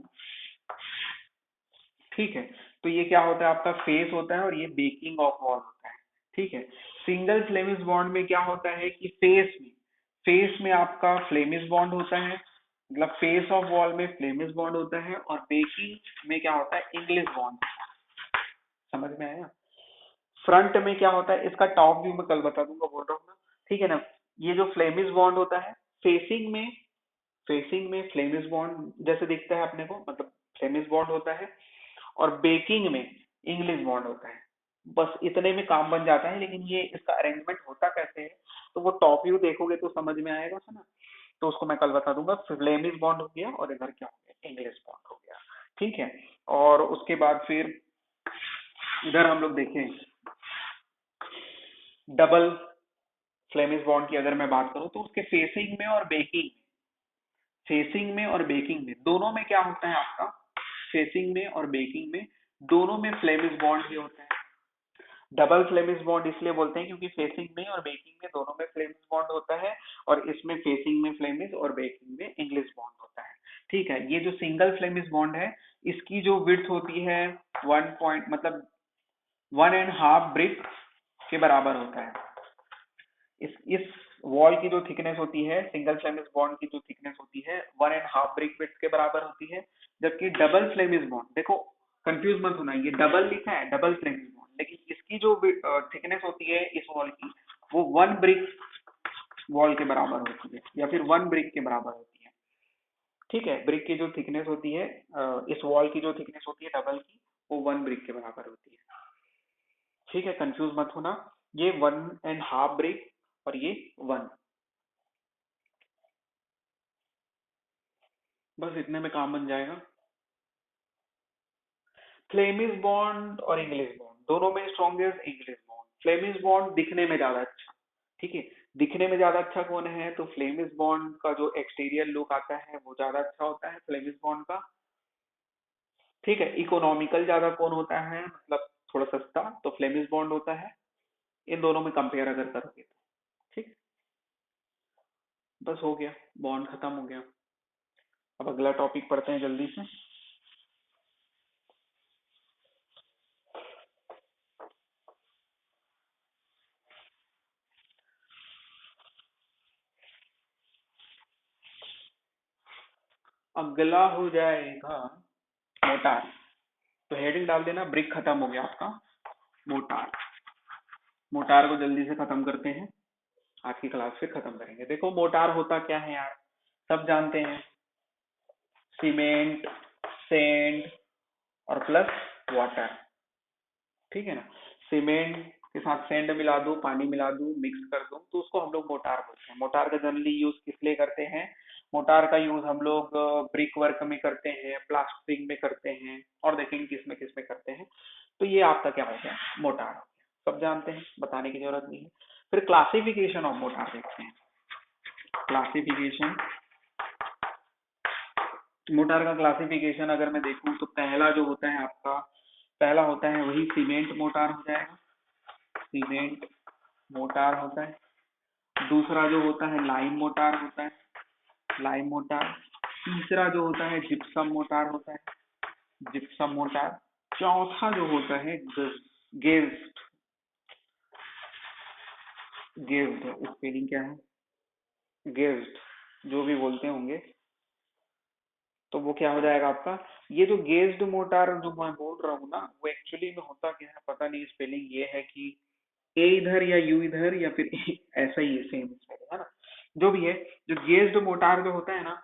ठीक है, तो ये क्या होता है आपका फेस होता है और ये बेकिंग ऑफ वॉल होता है, ठीक है। सिंगल फ्लेमिश बॉन्ड में क्या होता है कि फेस में आपका फ्लेमिश बॉन्ड होता है, मतलब फेस ऑफ वॉल में फ्लेमिश बॉन्ड होता है, और बेकिंग में क्या होता है, इंग्लिश बॉन्ड। समझ में आया। फ्रंट में क्या होता है, इसका टॉप व्यू में कल बता दूंगा, बोल रहा हूँ ना, ठीक है ना। ये जो फ्लेमिश बॉन्ड होता है, फेसिंग में फ्लेमिश बॉन्ड जैसे दिखता है अपने को, मतलब फ्लेमिश बॉन्ड होता है, और बेकिंग में इंग्लिश बॉन्ड होता है। बस इतने में काम बन जाता है, लेकिन ये इसका अरेंजमेंट होता कैसे है, तो वो टॉप व्यू देखोगे तो समझ में आएगा, है ना। तो उसको मैं कल बता दूंगा। फ्लेमिश बॉन्ड हो गया और इधर क्या हो गया, इंग्लिश बॉन्ड हो गया, ठीक है। और उसके बाद फिर इधर हम लोग देखें डबल फ्लेमिश बॉन्ड की अगर मैं बात करूं, तो उसके फेसिंग में और बेकिंग में दोनों में क्या होता है आपका, फेसिंग में और बेकिंग में दोनों में फ्लेमिश बॉन्ड ही होता है। डबल फ्लेमिश बॉन्ड इसलिए बोलते हैं क्योंकि फेसिंग में और बेकिंग में दोनों में फ्लेमिश बॉन्ड होता है, और इसमें फेसिंग में फ्लेमिश और बेकिंग में इंग्लिश बॉन्ड होता है, ठीक है। ये जो सिंगल फ्लेमिश बॉन्ड है, इसकी जो विड्थ होती है 1 पॉइंट मतलब 1.5 ब्रिक के बराबर होता है। इस वॉल की जो थिकनेस होती है, सिंगल फ्लेमिश बॉन्ड की जो थिकनेस होती है 1.5 ब्रिक विड्थ के बराबर होती है। जबकि डबल फ्लेमिश बॉन्ड, देखो कंफ्यूज मत होना, ये डबल लिखा है डबल फ्लेमिश बॉन्ड, लेकिन इसकी जो थिकनेस होती है इस वॉल की, वो 1 ब्रिक वॉल के बराबर होती है, या फिर 1 ब्रिक के बराबर होती है, ठीक है। ब्रिक की जो थिकनेस होती है, इस वॉल की जो थिकनेस होती है डबल की, वो 1 ब्रिक के बराबर होती है, ठीक है। कंफ्यूज मत होना, ये 1.5 ब्रिक और ये 1, बस इतने में काम बन जाएगा। फ्लेमिश बॉन्ड और इंग्लिश बॉन्ड दोनों में strongest English bond. Flemish bond दिखने में ज्यादा अच्छा, ठीक है, दिखने में ज्यादा अच्छा कौन है, तो फ्लेमिश बॉन्ड का जो एक्सटीरियर लुक आता है वो ज्यादा अच्छा होता है फ्लेमिश बॉन्ड का। ठीक है, इकोनॉमिकल ज्यादा कौन होता है, मतलब थोड़ा सस्ता, तो फ्लेमिश बॉन्ड होता है। इन दोनों में कंपेयर अगर करोगे तो। ठीक, बस हो गया, बॉन्ड खत्म हो गया। अब अगला टॉपिक पढ़ते हैं जल्दी से। अगला हो जाएगा मोटार। तो हेडिंग डाल देना, ब्रिक खत्म हो गया आपका, मोटार। मोटार को जल्दी से खत्म करते हैं, आज की क्लास फिर खत्म करेंगे। देखो मोटार होता क्या है यार, सब जानते हैं, सीमेंट, सेंड और प्लस वाटर। ठीक है ना, सीमेंट के साथ सेंड मिला दूं, पानी मिला दूं, मिक्स कर दूं, तो उसको हम लोग मोटार बोलते हैं। मोटार का जनरली यूज किस लिए करते हैं, मोटार का यूज हम लोग ब्रिक वर्क में करते हैं, प्लास्टरिंग में करते हैं, और देखेंगे किस में करते हैं। तो ये आपका क्या हो गया, मोटार हो गया, सब जानते हैं, बताने की जरूरत नहीं है। फिर क्लासिफिकेशन ऑफ मोटार देखते हैं। क्लासिफिकेशन, मोटार का क्लासिफिकेशन अगर मैं देखूं तो पहला जो होता है आपका, पहला होता है वही सीमेंट मोटार हो जाएगा, सीमेंट मोटार होता है। दूसरा जो होता है लाइम मोटार होता है, लाइम मोटार। तीसरा जो होता है जिप्सम मोटार होता है, जिप्सम मोटार। चौथा जो होता है गेज्ड, गेज्ड स्पेलिंग क्या है, गेज्ड, जो भी बोलते होंगे, तो वो क्या हो जाएगा आपका। ये जो गेज्ड मोटार जो मैं बोल रहा हूँ ना, वो एक्चुअली में होता क्या है पता नहीं, स्पेलिंग ये है कि ए इधर या यू इधर या फिर ऐसा ही है, सेम स्पेलिंग है ना, जो भी है। जो गेज्ड मोटार जो होता है ना,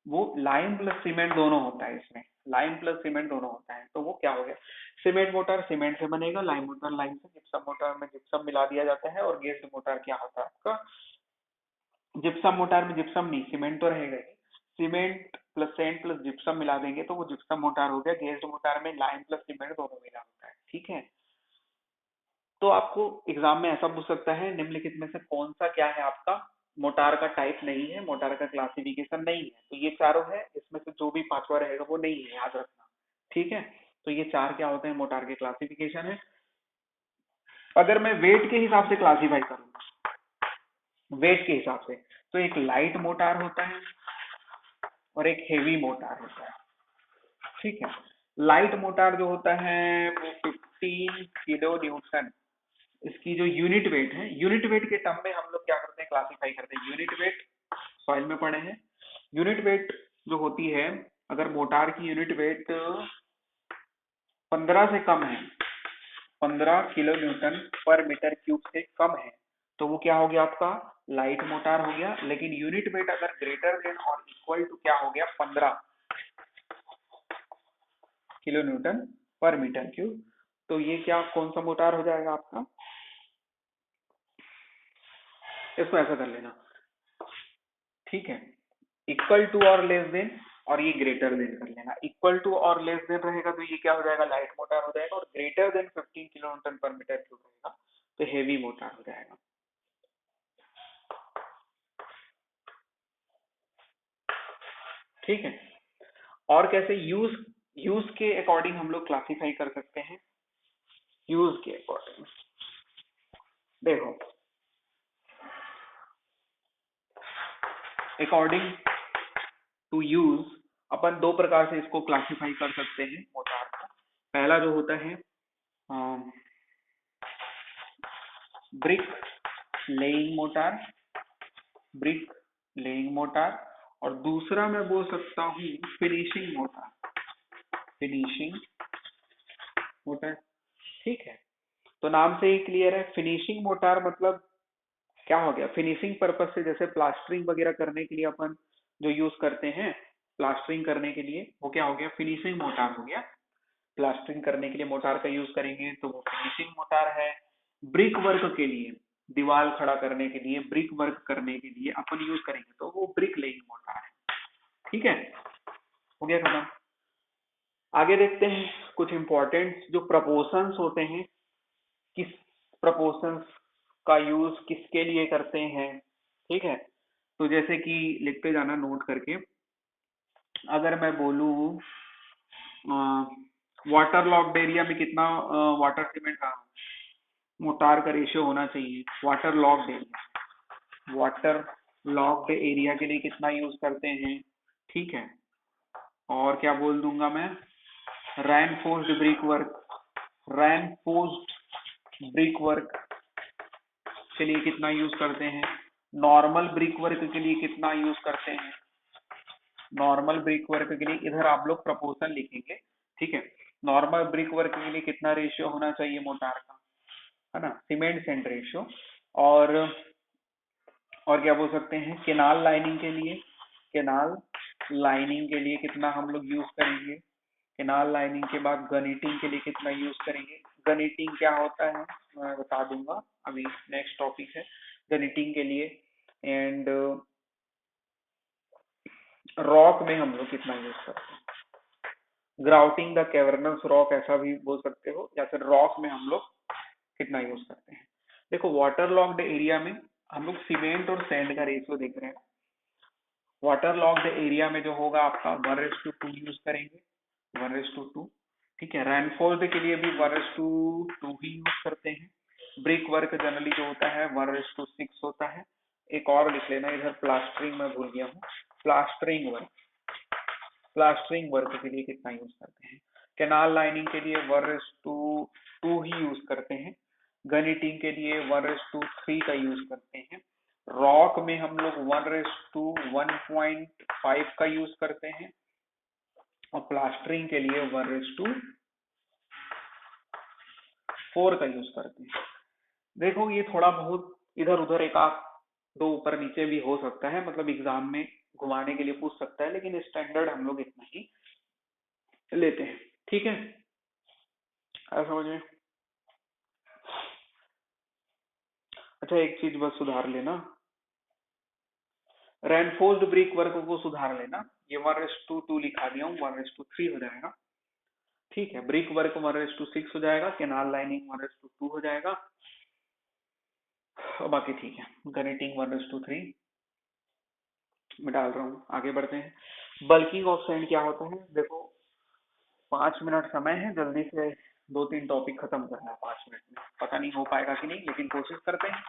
वो लाइम प्लस सीमेंट दोनों होता है इसमें, लाइम प्लस सीमेंट दोनों होता है। तो वो क्या हो गया, सीमेंट मोटार सीमेंट से बनेगा, लाइम मोटार लाइम से, जिप्सम मोटार में जिप्सम मिला दिया जाता है, और गेज्ड मोटार क्या होता है आपका, जिप्सम मोटार में जिप्सम नहीं, सीमेंट तो रहेगा ही, cement plus sand plus gypsum मिला देंगे तो वो जिप्सम मोटार हो गया। गेज्ड मोटार में लाइम प्लस सीमेंट दोनों मिला होता है। ठीक है, तो आपको एग्जाम में ऐसा पूछ सकता है, निम्नलिखित में से कौन सा क्या है आपका मोटार का टाइप नहीं है, मोटार का क्लासिफिकेशन नहीं है। तो ये चारों है, इसमें से जो भी पांचवा रहेगा वो नहीं है, याद रखना। ठीक है, तो ये चार क्या होते हैं, मोटार के क्लासिफिकेशन है। अगर मैं वेट के हिसाब से क्लासीफाई करूँ, वेट के हिसाब से, तो एक लाइट मोटार होता है और एक हेवी मोटार होता है। ठीक है, लाइट मोटार जो होता है वो 15 किलो न्यूटन, इसकी जो यूनिट वेट है, यूनिट वेट के टर्म में हम लोग क्या करते हैं, क्लासिफाई करते हैं। यूनिट वेट सॉइल में पढ़े हैं, यूनिट वेट जो होती है, अगर मोटार की यूनिट वेट 15 से कम है, 15 किलो न्यूटन पर मीटर क्यूब से कम है, तो वो क्या हो गया आपका, लाइट मोटार हो गया। लेकिन यूनिट वेट अगर ग्रेटर देन और इक्वल टू क्या हो गया, 15 किलो न्यूटन पर मीटर क्यूब, तो ये क्या कौन सा मोटार हो जाएगा आपका, इसको ऐसा कर लेना। ठीक है, इक्वल टू और लेस देन, और ये ग्रेटर देन कर लेना। इक्वल टू और लेस देन रहेगा तो ये क्या हो जाएगा, लाइट मोटार हो जाएगा, और ग्रेटर देन 15 किलो न्यूटन पर मीटर क्यूब रहेगा तो हेवी मोटार हो जाएगा। ठीक है, और कैसे यूज, यूज के अकॉर्डिंग हम लोग क्लासिफाई कर सकते हैं। यूज के अकॉर्डिंग देखो, अकॉर्डिंग टू यूज अपन दो प्रकार से इसको क्लासिफाई कर सकते हैं मोटार को। पहला जो होता है brick laying motor, brick laying motor, और दूसरा मैं बोल सकता हूँ फिनिशिंग मोटार, फिनिशिंग मोटार। ठीक है, तो नाम से ही क्लियर है, फिनिशिंग मोटार मतलब क्या हो गया, फिनिशिंग पर्पज से, जैसे प्लास्टरिंग वगैरह करने के लिए अपन जो यूज करते हैं, प्लास्टरिंग करने के लिए, वो क्या हो गया, फिनिशिंग मोटार हो गया। प्लास्टरिंग करने के लिए मोटार का यूज करेंगे तो वो फिनिशिंग मोटार है। ब्रिक वर्क के लिए, दीवार खड़ा करने के लिए, ब्रिक वर्क करने के लिए अपन यूज करेंगे तो वो ब्रिक लेइंग मोटार है। ठीक है, हो गया खत्म। आगे देखते हैं कुछ इंपॉर्टेंट जो प्रपोर्शंस होते हैं, किस प्रपोर्शंस का यूज किसके लिए करते हैं, ठीक है। तो जैसे कि लिखते जाना नोट करके, अगर मैं बोलूं वाटर लॉक्ड एरिया में कितना वाटर सीमेंट का मोटार का रेशियो होना चाहिए, वाटर लॉक्ड एरिया के लिए कितना यूज करते हैं, ठीक है। और क्या बोल दूंगा मैं, रैनफोर्स्ड ब्रिक वर्क, रैनफोर्स्ड ब्रिक वर्क के लिए कितना यूज करते हैं, नॉर्मल ब्रिक वर्क के लिए कितना यूज करते हैं, नॉर्मल ब्रिक वर्क के लिए इधर आप लोग प्रपोर्शन लिखेंगे, ठीक है। नॉर्मल ब्रिक वर्क के लिए कितना रेशियो होना चाहिए मोटार का, है ना, सीमेंट सेंड रेशियो। और और क्या बोल सकते हैं, केनाल लाइनिंग के लिए, केनाल लाइनिंग के लिए कितना हम लोग यूज करेंगे, केनाल लाइनिंग के बाद गनीटिंग के लिए कितना यूज करेंगे। गनीटिंग क्या होता है मैं बता दूंगा, अभी नेक्स्ट टॉपिक है गनीटिंग के लिए। एंड रॉक में हम लोग कितना यूज करते हैं, ग्राउटिंग द कैवर्नस रॉक ऐसा भी बोल सकते हो, या फिर रॉक में हम लोग कितना यूज करते हैं। देखो वाटर लॉक्ड एरिया में हम लोग सीमेंट और सैंड का रेशियो देख रहे हैं। वाटर लॉक्ड एरिया में जो होगा आपका 1:2 यूज करेंगे, 1:2, ठीक है। रेनफोर्ड के लिए भी 1:2 ही यूज करते हैं। ब्रिक वर्क जनरली जो होता है 1:6 होता है। एक और लिख लेना इधर, प्लास्टरिंग में भूल गया हूँ, प्लास्टरिंग वर्क, प्लास्टरिंग वर्क के लिए कितना यूज करते हैं। कैनाल लाइनिंग के लिए 1:2 ही यूज करते हैं। गनीटिंग के लिए 1:3 का यूज करते हैं। रॉक में हम लोग 1:1.5 का यूज करते हैं। और प्लास्टरिंग के लिए 1:4 का यूज करते हैं। देखो ये थोड़ा बहुत इधर उधर एक आध दो ऊपर नीचे भी हो सकता है, मतलब एग्जाम में घुमाने के लिए पूछ सकता है, लेकिन स्टैंडर्ड हम लोग इतना ही लेते हैं, ठीक है। ऐसा समझ में। अच्छा एक चीज बस सुधार लेना, रेनफोर्स्ड ब्रिक वर्क को सुधार लेना, ये 1:2 लिखा दिया हूँ, 1:3 हो जाएगा, ठीक है। ब्रिक वर्क 1:6 हो जाएगा, केनाल लाइनिंग 1:2 हो जाएगा, और बाकी ठीक है। गनीटिंग 1:3 मैं डाल रहा हूँ, आगे बढ़ते हैं। बल्किंग ऑफ सैंड क्या होता है, देखो 5 मिनट समय है, जल्दी से 2-3 टॉपिक खत्म करना है 5 मिनट में, पता नहीं हो पाएगा कि नहीं, लेकिन कोशिश करते हैं।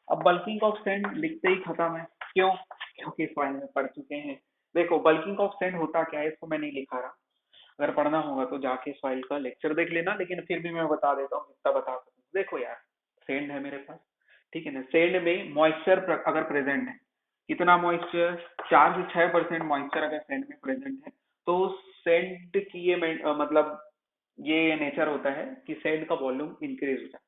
अब बल्किंग ऑफ सैंड लिखते ही खत्म है, क्यों, क्योंकि इस फाइल में पढ़ चुके हैं। देखो बल्किंग ऑफ सैंड होता क्या है, इसको मैं नहीं लिखा रहा, अगर पढ़ना होगा तो जाके इस फाइल का लेक्चर देख लेना, लेकिन फिर भी मैं बता देता हूँ जितना बता सकूँ। देखो यार सैंड है मेरे पास, ठीक है ना, सैंड में मॉइस्चर अगर प्रेजेंट है, कितना मॉइस्चर, 4 से 6% मॉइस्चर अगर सैंड में प्रेजेंट है, तो सैंड की ये मतलब ये नेचर होता है कि सैंड का वॉल्यूम इंक्रीज हो जाता है,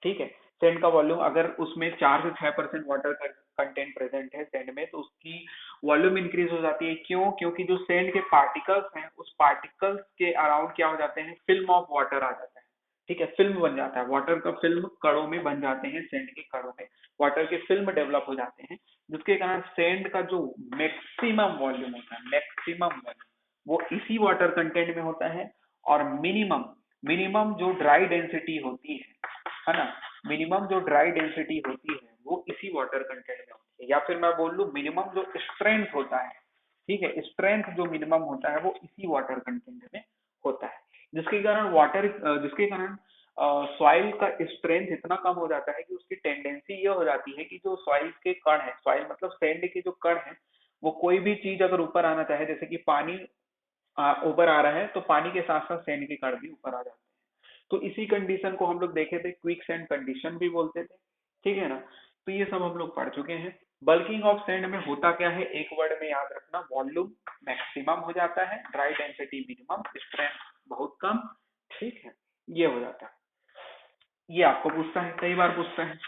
ठीक है। सैंड का वॉल्यूम अगर उसमें 4 से 6% वाटर कंटेंट प्रेजेंट है सैंड में, तो उसकी वॉल्यूम इंक्रीज हो जाती है। क्यों, क्योंकि जो सैंड के पार्टिकल्स हैं उस पार्टिकल्स के अराउंड क्या हो जाते हैं, फिल्म ऑफ वाटर आ जाता है, ठीक है। फिल्म बन जाता है, वाटर का फिल्म कणों में बन जाते हैं, सैंड के कणों में वाटर के फिल्म डेवलप हो जाते हैं, जिसके कारण सैंड का जो मैक्सिमम वॉल्यूम होता है, मैक्सिमम वॉल्यूम वो इसी वाटर कंटेंट में होता है। और मिनिमम मिनिमम जो ड्राई डेंसिटी होती है ना, मिनिमम जो ड्राई डेंसिटी होती है वो इसी वाटर कंटेंट में होती है। या फिर मैं बोल लूं मिनिमम जो स्ट्रेंथ होता है, ठीक है, स्ट्रेंथ जो मिनिमम होता है वो इसी वाटर कंटेंट में होता है, जिसके कारण सॉइल का स्ट्रेंथ इतना कम हो जाता है कि उसकी टेंडेंसी ये हो जाती है कि जो सॉइल के कण है, सॉइल मतलब सैंड के जो कण है, वो कोई भी चीज अगर ऊपर आना चाहे, जैसे कि पानी ऊपर आ रहा है, तो पानी के साथ साथ सैंड के कण भी ऊपर आ जाते हैं। तो इसी कंडीशन को हम लोग देखे थे, क्विक सैंड कंडीशन भी बोलते थे, ठीक है ना। तो ये सब हम लोग पढ़ चुके हैं। बल्किंग ऑफ सैंड में होता क्या है, एक वर्ड में याद रखना, वॉल्यूम मैक्सिमम हो जाता है, ड्राई डेंसिटी मिनिमम, स्ट्रेंथ बहुत कम, ठीक है, ये हो जाता है। ये आपको पूछता है, कई बार पूछता है,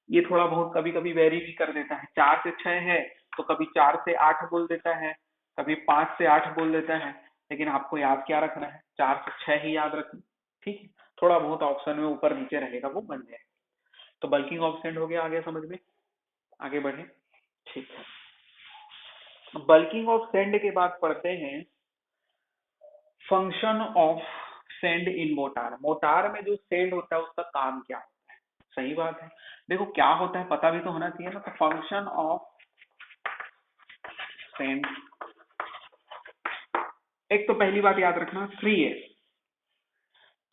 ये थोड़ा बहुत कभी कभी वेरी भी कर देता है, 4 से 6 है तो कभी 4 से 8 बोल देता है, कभी 5 से 8 बोल देता है, लेकिन आपको याद क्या रखना है, 4 से 6 ही याद रखना, ठीक है। थोड़ा बहुत ऑप्शन में ऊपर नीचे रहेगा वो बन जाएगा। तो बल्किंग ऑफ सैंड हो गया, आगे समझ में, आगे बढ़े, ठीक है। बल्किंग ऑफ सैंड के बाद पढ़ते हैं function of sand in motor. Motor में जो सैंड होता है उसका काम क्या होता है, सही बात है। देखो क्या होता है पता भी तो होना चाहिए ना, तो फंक्शन ऑफ सेंड, एक तो पहली बात याद रखना 3s,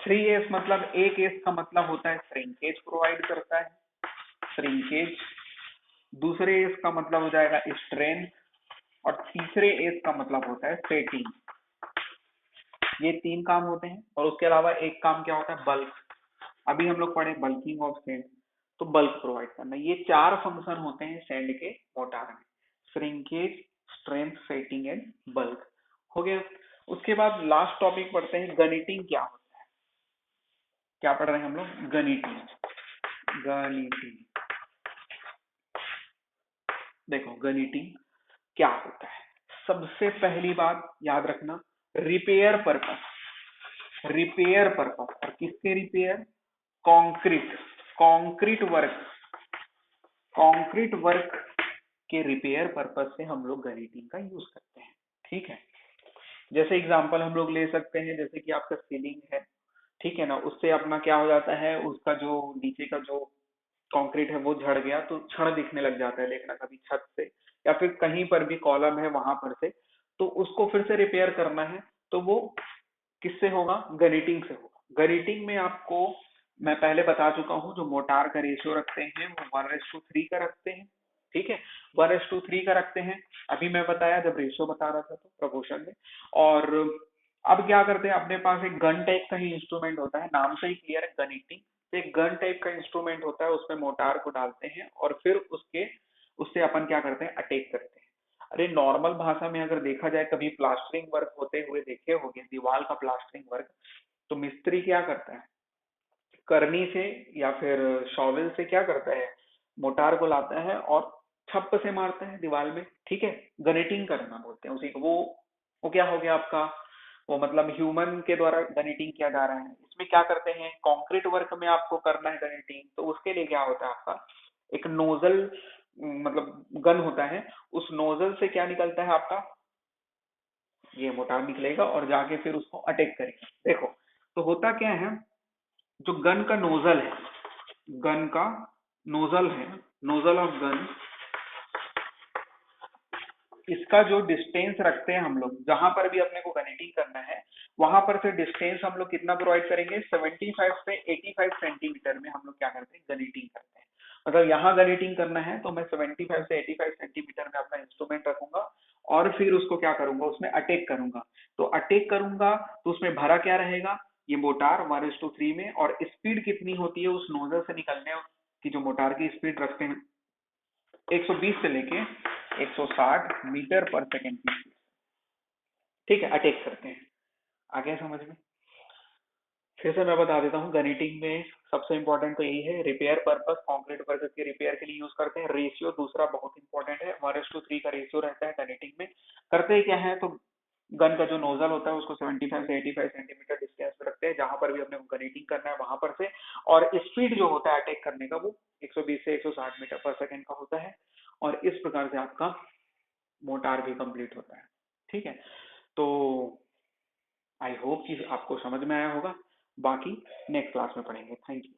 3s मतलब एक एस का मतलब होता है श्रिंकेज प्रोवाइड करता है, श्रिंकेज। दूसरे एस का मतलब हो जाएगा स्ट्रेंथ, और तीसरे एस का मतलब होता है सेटिंग। ये 3 काम होते हैं, और उसके अलावा एक काम क्या होता है, बल्क। अभी हम लोग पढ़े बल्किंग ऑफ सेंड, तो बल्क प्रोवाइड करना। ये 4 फंक्शन होते हैं सेंड के मोटार में, shrinkage, strength, setting and bulk. हो गया। उसके बाद लास्ट टॉपिक पढ़ते हैं गनिटिंग क्या होता है। क्या पढ़ रहे हैं हम लोग, गनिटिंग। गनिटिंग, देखो गनिटिंग क्या होता है। सबसे पहली बात याद रखना, रिपेयर पर्पस, रिपेयर पर्पस। और किसके repair, concrete, concrete work, concrete work के रिपेयर पर्पस से हम लोग गनीटिंग का यूज करते हैं। ठीक है, जैसे एग्जांपल हम लोग ले सकते हैं, जैसे कि आपका सीलिंग है, ठीक है ना, उससे अपना क्या हो जाता है, उसका जो नीचे का जो कंक्रीट है वो झड़ गया, तो क्षण दिखने लग जाता है, देखना कभी छत से या फिर कहीं पर भी कॉलम है वहां पर से, तो उसको फिर से रिपेयर करना है, तो वो किससे होगा, गनीटिंग से होगा। गनीटिंग में आपको मैं पहले बता चुका हूँ, जो मोटार का रेशियो रखते हैं वो 1:3 का रखते हैं। ठीक है, 1:3 का रखते हैं। अभी मैं बताया जब रेशियो बता रहा था तो प्रपोर्शन में। और अब क्या करते हैं, अपने पास एक गन टाइप का ही इंस्ट्रूमेंट होता है, नाम से ही क्लियर है गनीटिंग। तो एक गन टाइप का इंस्ट्रूमेंट होता है, उसमें मोटार को डालते हैं और फिर उससे अपन क्या करते हैं, अटैक करते हैं। अरे नॉर्मल भाषा में अगर देखा जाए, कभी प्लास्टरिंग वर्क होते हुए देखे होंगे, दीवार का प्लास्टरिंग वर्क, तो मिस्त्री क्या करता है, करनी से या फिर शॉवेल से क्या करता है, मोटार को लाता है और छप से मारता है दीवार में। ठीक है, गनेटिंग करना बोलते हैं उसी को। वो क्या हो गया आपका, वो मतलब ह्यूमन के द्वारा गनेटिंग किया जा रहा है। इसमें क्या करते हैं, कंक्रीट वर्क में आपको करना है गनेटिंग, तो उसके लिए क्या होता है आपका, एक नोजल, मतलब गन होता है, उस नोजल से क्या निकलता है आपका, ये मोटार निकलेगा और जाके फिर उसको अटैक करेगा। देखो, तो होता क्या है, जो गन का नोजल है, गन का नोजल है, नोजल ऑफ गन, इसका जो डिस्टेंस रखते हैं हम लोग, जहां पर भी अपने को गनेटिंग करना है, वहां पर से डिस्टेंस हम लोग कितना प्रोवाइड करेंगे, 75 से 85 सेंटीमीटर में हम लोग क्या करते हैं, गनेटिंग करते हैं। मतलब यहाँ गनेटिंग करना है तो मैं 75 से 85 सेंटीमीटर में अपना इंस्ट्रूमेंट रखूंगा और फिर उसको क्या करूंगा, उसमें अटैक करूंगा। तो अटैक करूंगा तो उसमें भरा क्या रहेगा, ये मोटार 1:3 में, और स्पीड कितनी होती है उस नोजल से निकलने की, जो मोटार की स्पीड रखते हैं 120 से लेके 160 मीटर पर सेकेंड की स्पीड। ठीक है, अटैक करते हैं। आ गया समझ में। फिर से मैं बता देता हूँ, गनीटिंग में सबसे इंपॉर्टेंट तो यही है, रिपेयर पर्पस, कंक्रीट वर्क के रिपेयर के लिए यूज करते हैं। रेशियो दूसरा बहुत इंपॉर्टेंट है, 1:3 का रेशियो रहता है गनीटिंग में। करते क्या है, तो गन का जो नोजल होता है उसको 75 से 85 सेंटीमीटर डिस्टेंस पे रखते हैं, जहां पर भी अपने को गनीटिंग करना है वहां पर से। और स्पीड जो होता है अटैक करने का, वो 120 से 160 मीटर पर सेकेंड का होता है। और इस प्रकार से आपका मोटार भी कंप्लीट होता है। ठीक है, तो आई होप कि आपको समझ में आया होगा। बाकी नेक्स्ट क्लास में पढ़ेंगे। Thank you.